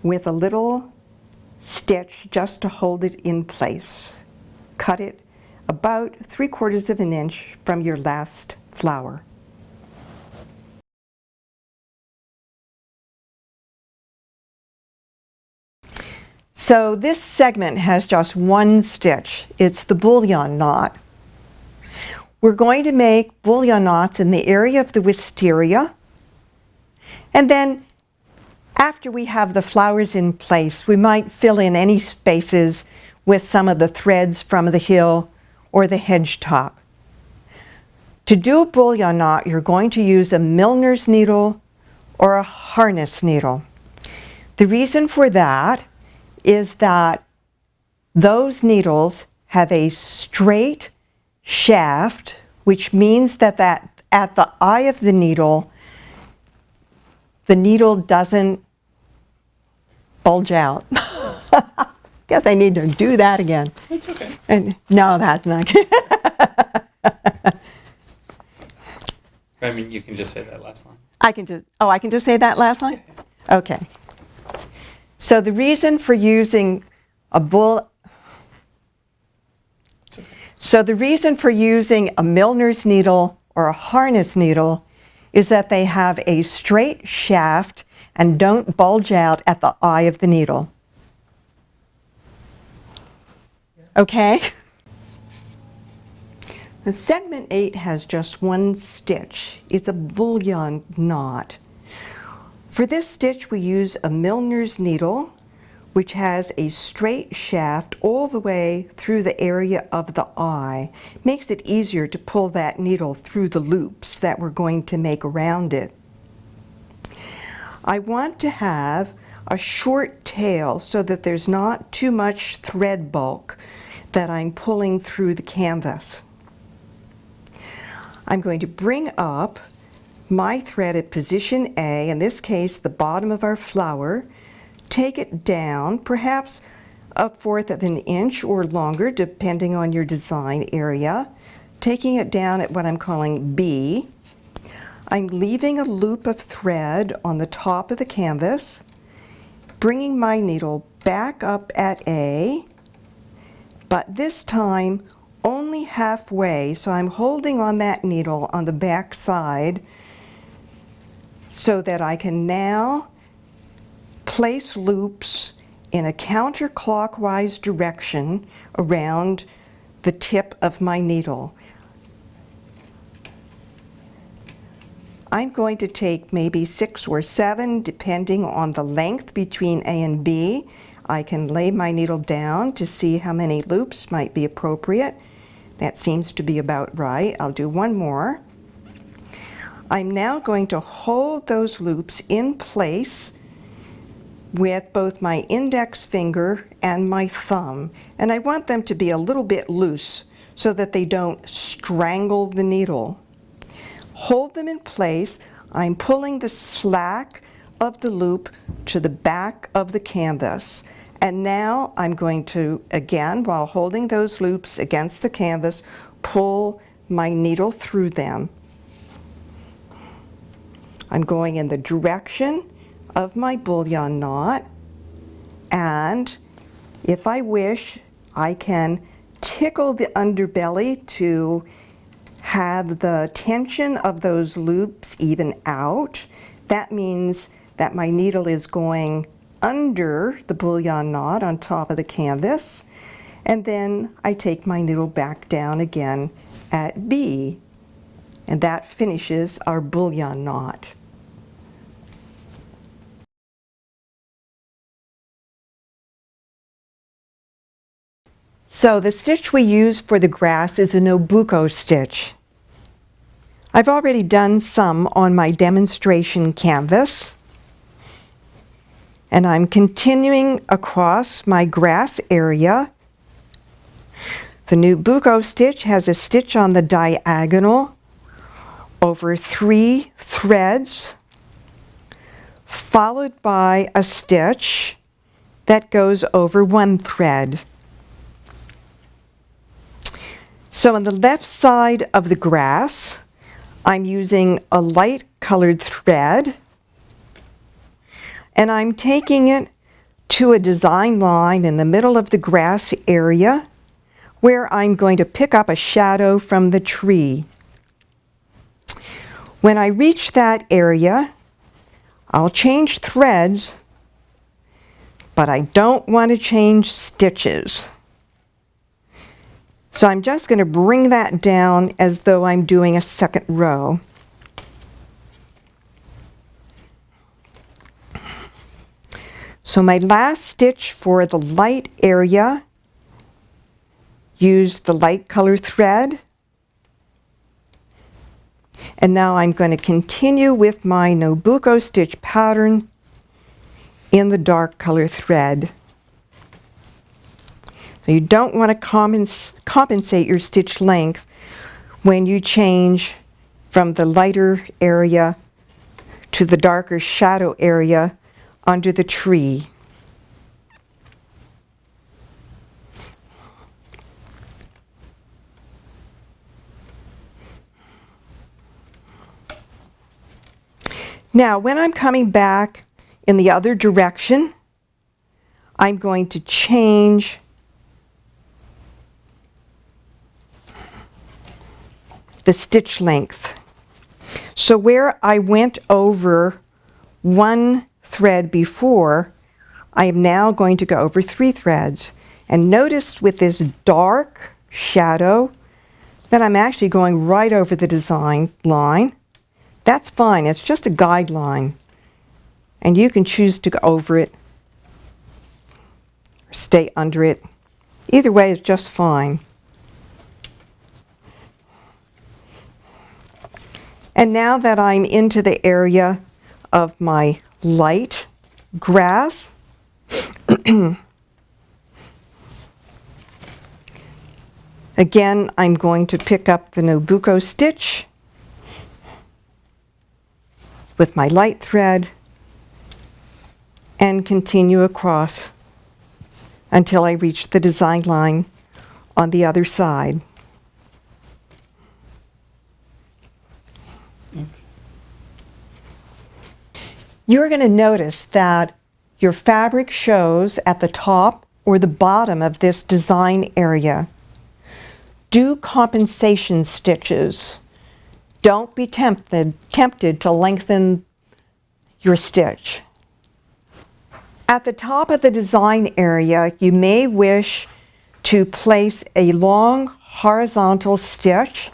with a little stitch just to hold it in place. Cut it about 3/4 of an inch from your last flower. So this segment has just one stitch. It's the bullion knot. We're going to make bullion knots in the area of the wisteria, and then after we have the flowers in place, we might fill in any spaces with some of the threads from the hill or the hedge top. To do a bullion knot, you're going to use a milliner's needle or a harness needle. The reason for that is that those needles have a straight shaft, which means that at the eye of the needle doesn't bulge out. Guess I need to do that again. That's okay. And no, that's not. I mean, you can just say that last line. I can just say that last line? Okay. So the reason for using a milliner's needle or a harness needle is that they have a straight shaft and don't bulge out at the eye of the needle. Okay? The segment 8 has just one stitch. It's a bullion knot. For this stitch we use a milliner's needle, which has a straight shaft all the way through the area of the eye. Makes it easier to pull that needle through the loops that we're going to make around it. I want to have a short tail so that there's not too much thread bulk that I'm pulling through the canvas. I'm going to bring up my thread at position A, in this case the bottom of our flower, take it down perhaps 1/4 of an inch or longer depending on your design area, taking it down at what I'm calling B. I'm leaving a loop of thread on the top of the canvas, bringing my needle back up at A, but this time only halfway, so I'm holding on that needle on the back side so that I can now place loops in a counterclockwise direction around the tip of my needle. I'm going to take maybe 6 or 7 depending on the length between A and B. I can lay my needle down to see how many loops might be appropriate. That seems to be about right. I'll do one more. I'm now going to hold those loops in place with both my index finger and my thumb, and I want them to be a little bit loose so that they don't strangle the needle. Hold them in place. I'm pulling the slack of the loop to the back of the canvas, and now I'm going to, again, while holding those loops against the canvas, pull my needle through them. I'm going in the direction of my bullion knot, and if I wish, I can tickle the underbelly to have the tension of those loops even out. That means that my needle is going under the bullion knot on top of the canvas, and then I take my needle back down again at B, and that finishes our bullion knot. So the stitch we use for the grass is a Nobuko stitch. I've already done some on my demonstration canvas, and I'm continuing across my grass area. The Nobuko stitch has a stitch on the diagonal over 3 threads, followed by a stitch that goes over 1 thread. So on the left side of the grass, I'm using a light colored thread, and I'm taking it to a design line in the middle of the grass area where I'm going to pick up a shadow from the tree. When I reach that area, I'll change threads, but I don't want to change stitches. So I'm just going to bring that down as though I'm doing a second row. So my last stitch for the light area, use the light color thread. And now I'm going to continue with my Nobuko stitch pattern in the dark color thread. So you don't want to compensate your stitch length when you change from the lighter area to the darker shadow area under the tree. Now, when I'm coming back in the other direction, I'm going to change the stitch length. So where I went over 1 thread before, I am now going to go over 3 threads. And notice with this dark shadow that I'm actually going right over the design line. That's fine, it's just a guideline. And you can choose to go over it or stay under it. Either way is just fine. And now that I'm into the area of my light grass, again, I'm going to pick up the Nobuko stitch with my light thread and continue across until I reach the design line on the other side. You're going to notice that your fabric shows at the top or the bottom of this design area. Do compensation stitches. Don't be tempted to lengthen your stitch. At the top of the design area, you may wish to place a long horizontal stitch.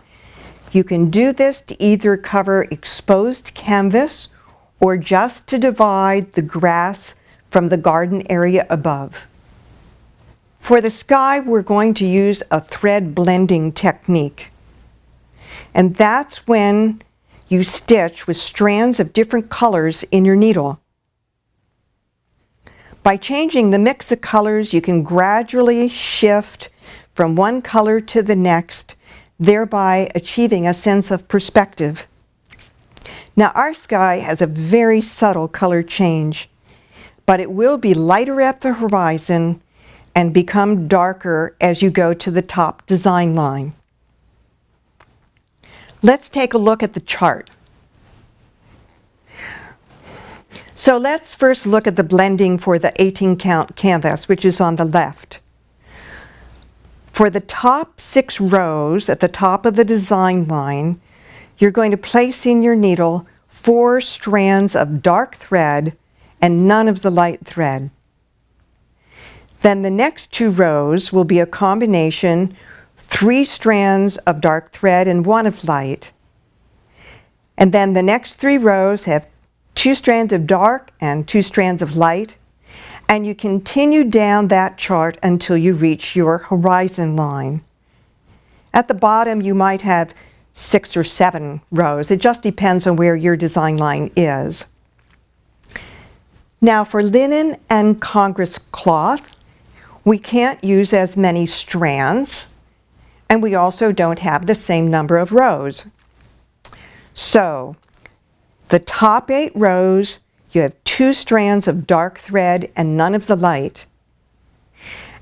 You can do this to either cover exposed canvas or just to divide the grass from the garden area above. For the sky, we're going to use a thread blending technique. And that's when you stitch with strands of different colors in your needle. By changing the mix of colors, you can gradually shift from one color to the next, thereby achieving a sense of perspective. Now, our sky has a very subtle color change, but it will be lighter at the horizon and become darker as you go to the top design line. Let's take a look at the chart. So let's first look at the blending for the 18 count canvas, which is on the left. For the top 6 rows at the top of the design line, you're going to place in your needle 4 strands of dark thread and none of the light thread. Then the next 2 rows will be a combination, 3 strands of dark thread and 1 of light. And then the next 3 rows have 2 strands of dark and 2 strands of light. And you continue down that chart until you reach your horizon line. At the bottom, you might have 6 or 7 rows. It just depends on where your design line is. Now for linen and Congress cloth, we can't use as many strands, and we also don't have the same number of rows. So the top 8 rows, you have 2 strands of dark thread and none of the light.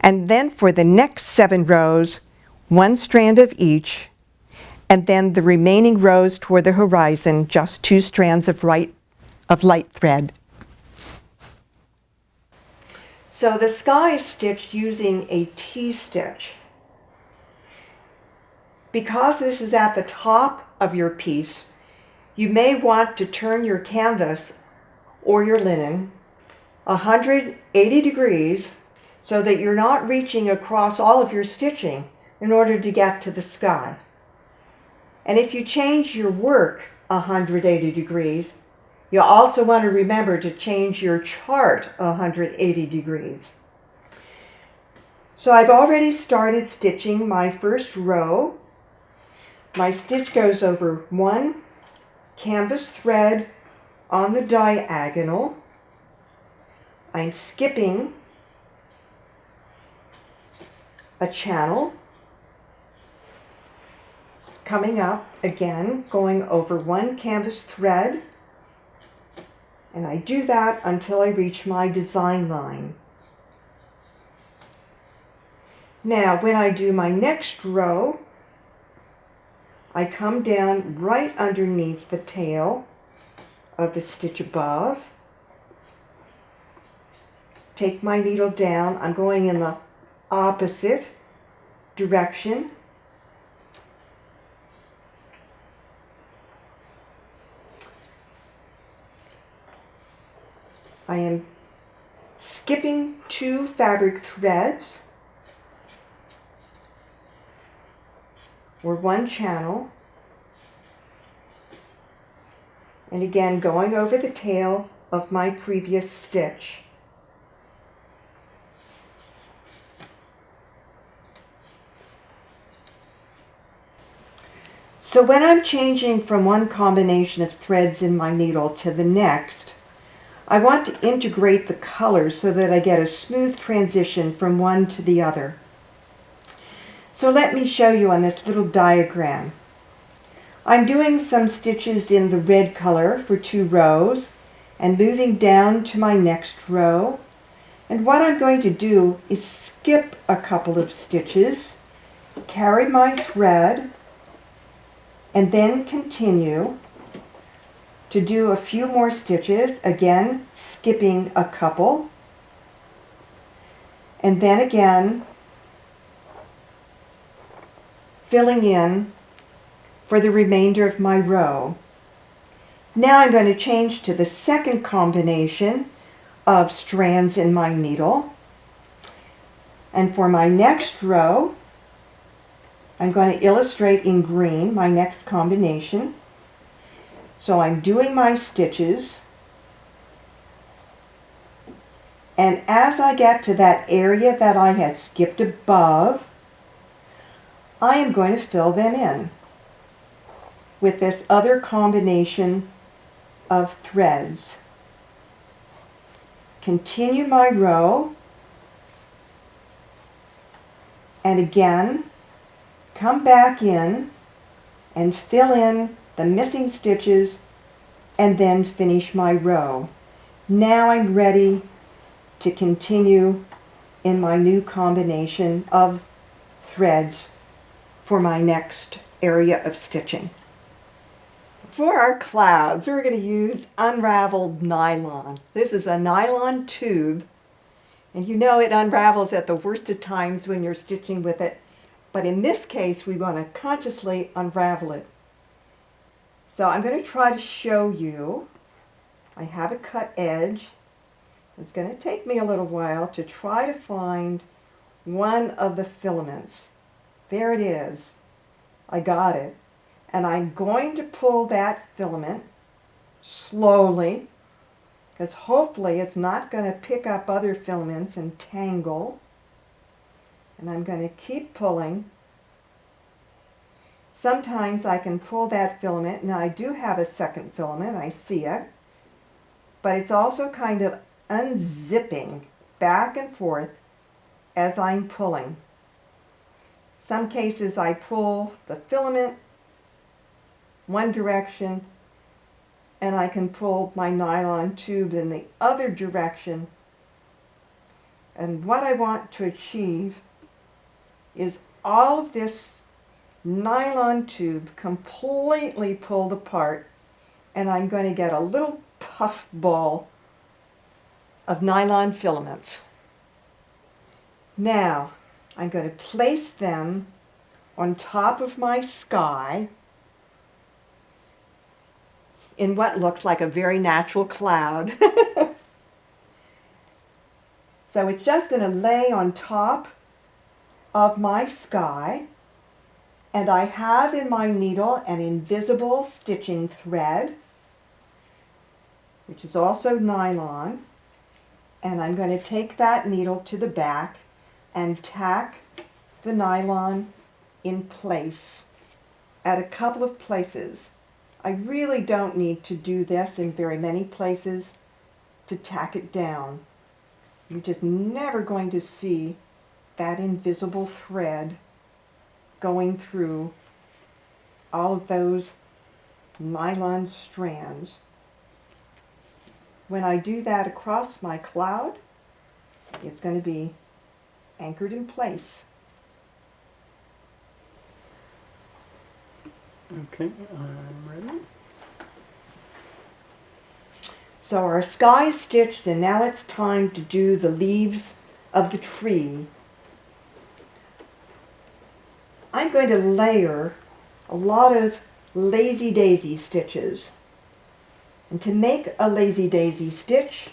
And then for the next 7 rows, 1 strand of each, and then the remaining rows toward the horizon, just 2 strands of light thread. So the sky is stitched using a T-stitch. Because this is at the top of your piece, you may want to turn your canvas or your linen 180 degrees so that you're not reaching across all of your stitching in order to get to the sky. And if you change your work 180 degrees, you also want to remember to change your chart 180 degrees. So I've already started stitching my first row. My stitch goes over 1 canvas thread on the diagonal. I'm skipping a channel, coming up again, going over 1 canvas thread, and I do that until I reach my design line. Now when I do my next row, I come down right underneath the tail of the stitch above, take my needle down, I'm going in the opposite direction, I am skipping 2 fabric threads or 1 channel, and again going over the tail of my previous stitch. So when I'm changing from one combination of threads in my needle to the next, I want to integrate the colors so that I get a smooth transition from one to the other. So let me show you on this little diagram. I'm doing some stitches in the red color for 2 rows and moving down to my next row. And what I'm going to do is skip a couple of stitches, carry my thread, and then continue to do a few more stitches, again skipping a couple, and then again filling in for the remainder of my row. Now I'm going to change to the second combination of strands in my needle, and for my next row I'm going to illustrate in green my next combination. So I'm doing my stitches, and as I get to that area that I had skipped above, I am going to fill them in with this other combination of threads. Continue my row, and again come back in and fill in the missing stitches and then finish my row. Now I'm ready to continue in my new combination of threads for my next area of stitching. For our clouds, we're going to use unraveled nylon. This is a nylon tube, and you know it unravels at the worst of times when you're stitching with it, but in this case we want to consciously unravel it. So I'm going to try to show you. I have a cut edge. It's going to take me a little while to try to find one of the filaments. There it is. I got it. And I'm going to pull that filament slowly because hopefully it's not going to pick up other filaments and tangle. And I'm going to keep pulling. Sometimes I can pull that filament. Now I do have a second filament, I see it, but it's also kind of unzipping back and forth as I'm pulling. Some cases I pull the filament one direction and I can pull my nylon tube in the other direction. And what I want to achieve is all of this nylon tube completely pulled apart, and I'm going to get a little puff ball of nylon filaments. Now I'm going to place them on top of my sky in what looks like a very natural cloud. So it's just going to lay on top of my sky, and I have in my needle an invisible stitching thread, which is also nylon, and I'm going to take that needle to the back and tack the nylon in place at a couple of places. I really don't need to do this in very many places to tack it down. You're just never going to see that invisible thread going through all of those nylon strands. When I do that across my cloud, it's going to be anchored in place. Okay, I'm ready. So our sky is stitched, and now it's time to do the leaves of the tree. I'm going to layer a lot of lazy daisy stitches. And to make a lazy daisy stitch,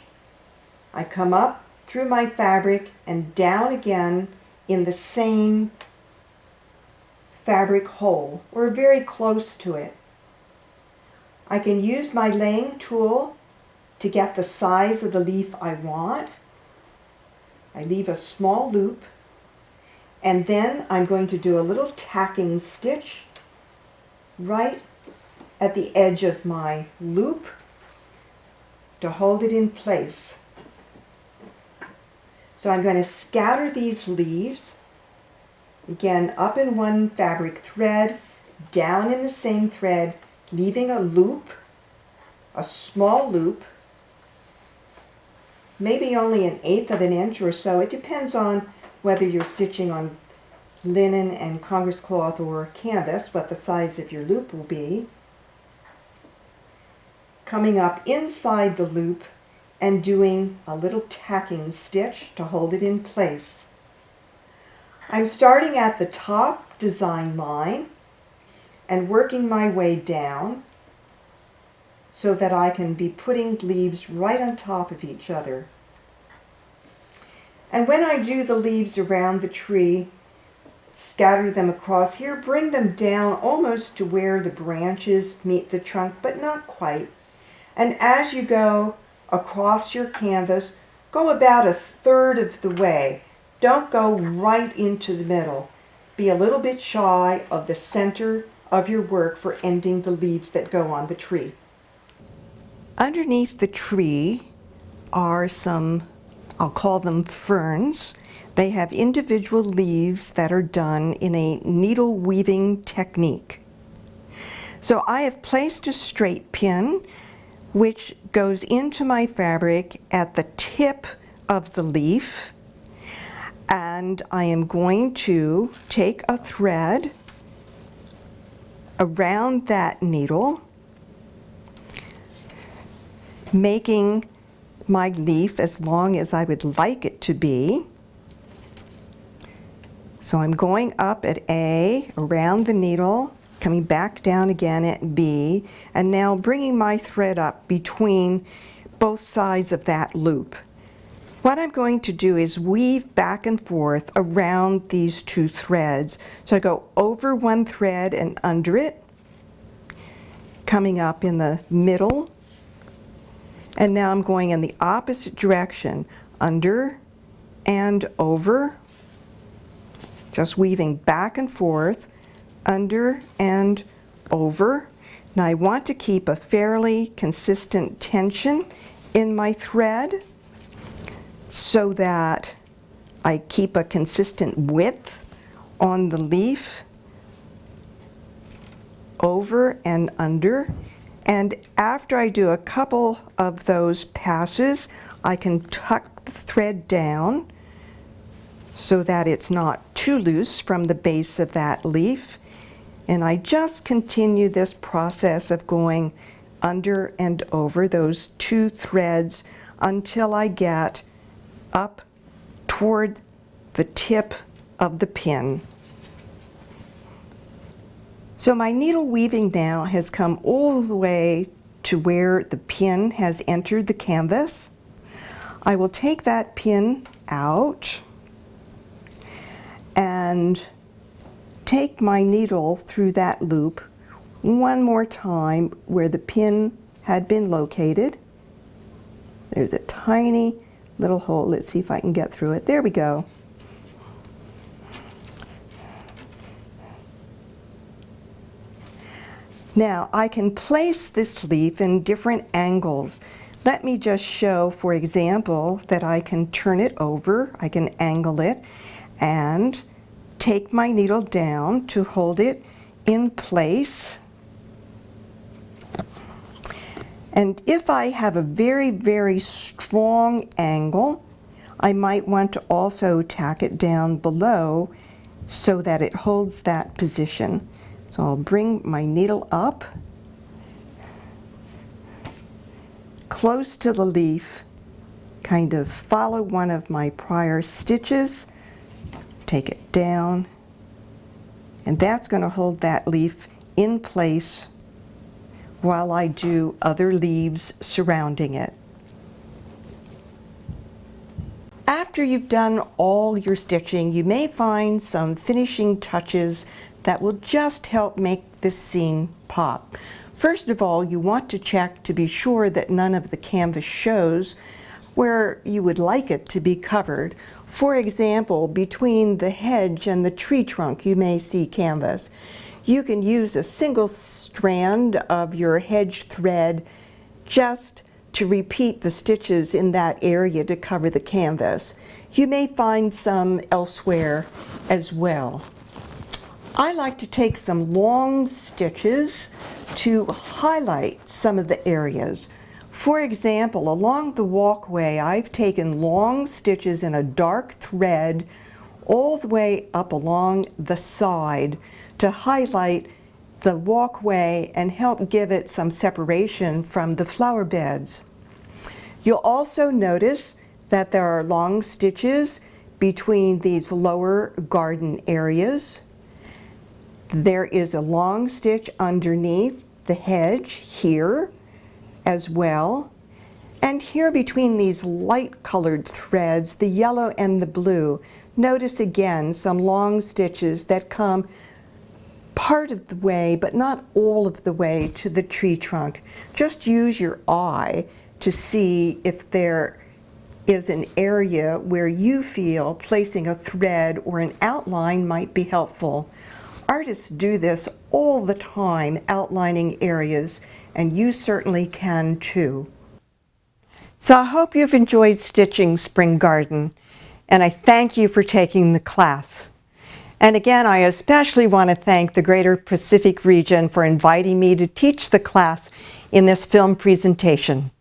I come up through my fabric and down again in the same fabric hole, or very close to it. I can use my laying tool to get the size of the leaf I want. I leave a small loop, and then I'm going to do a little tacking stitch right at the edge of my loop to hold it in place. So I'm going to scatter these leaves, again up in one fabric thread, down in the same thread, leaving a loop, a small loop, maybe only 1/8 of an inch or so. It depends on whether you're stitching on linen and Congress cloth or canvas, what the size of your loop will be. Coming up inside the loop and doing a little tacking stitch to hold it in place. I'm starting at the top design line and working my way down so that I can be putting leaves right on top of each other. And when I do the leaves around the tree, scatter them across here, bring them down almost to where the branches meet the trunk, but not quite. And as you go across your canvas, go about 1/3 of the way. Don't go right into the middle. Be a little bit shy of the center of your work for ending the leaves that go on the tree. Underneath the tree are some, I'll call them ferns. They have individual leaves that are done in a needle weaving technique. So I have placed a straight pin which goes into my fabric at the tip of the leaf, and I am going to take a thread around that needle, making my leaf as long as I would like it to be. So I'm going up at A, around the needle, coming back down again at B, and now bringing my thread up between both sides of that loop. What I'm going to do is weave back and forth around these two threads. So I go over one thread and under it, coming up in the middle, And now I'm going in the opposite direction, under and over, just weaving back and forth, under and over. Now I want to keep a fairly consistent tension in my thread so that I keep a consistent width on the leaf, over and under. And after I do a couple of those passes, I can tuck the thread down so that it's not too loose from the base of that leaf. And I just continue this process of going under and over those two threads until I get up toward the tip of the pin. So my needle weaving now has come all the way to where the pin has entered the canvas. I will take that pin out and take my needle through that loop one more time where the pin had been located. There's a tiny little hole. Let's see if I can get through it. There we go. Now I can place this leaf in different angles. Let me just show, for example, that I can turn it over, I can angle it, and take my needle down to hold it in place. And if I have a very, very strong angle, I might want to also tack it down below so that it holds that position. So I'll bring my needle up close to the leaf, kind of follow one of my prior stitches, take it down, and that's going to hold that leaf in place while I do other leaves surrounding it. After you've done all your stitching, you may find some finishing touches that will just help make this scene pop. First of all, you want to check to be sure that none of the canvas shows where you would like it to be covered. For example, between the hedge and the tree trunk, you may see canvas. You can use a single strand of your hedge thread just to repeat the stitches in that area to cover the canvas. You may find some elsewhere as well. I like to take some long stitches to highlight some of the areas. For example, along the walkway, I've taken long stitches in a dark thread all the way up along the side to highlight the walkway and help give it some separation from the flower beds. You'll also notice that there are long stitches between these lower garden areas. There is a long stitch underneath the hedge here as well. And here between these light colored threads, the yellow and the blue, notice again some long stitches that come part of the way, but not all of the way to the tree trunk. Just use your eye to see if there is an area where you feel placing a thread or an outline might be helpful. Artists do this all the time, outlining areas, and you certainly can too. So I hope you've enjoyed stitching SpringGarden, and I thank you for taking the class. And again, I especially want to thank the Greater Pacific Region for inviting me to teach the class in this film presentation.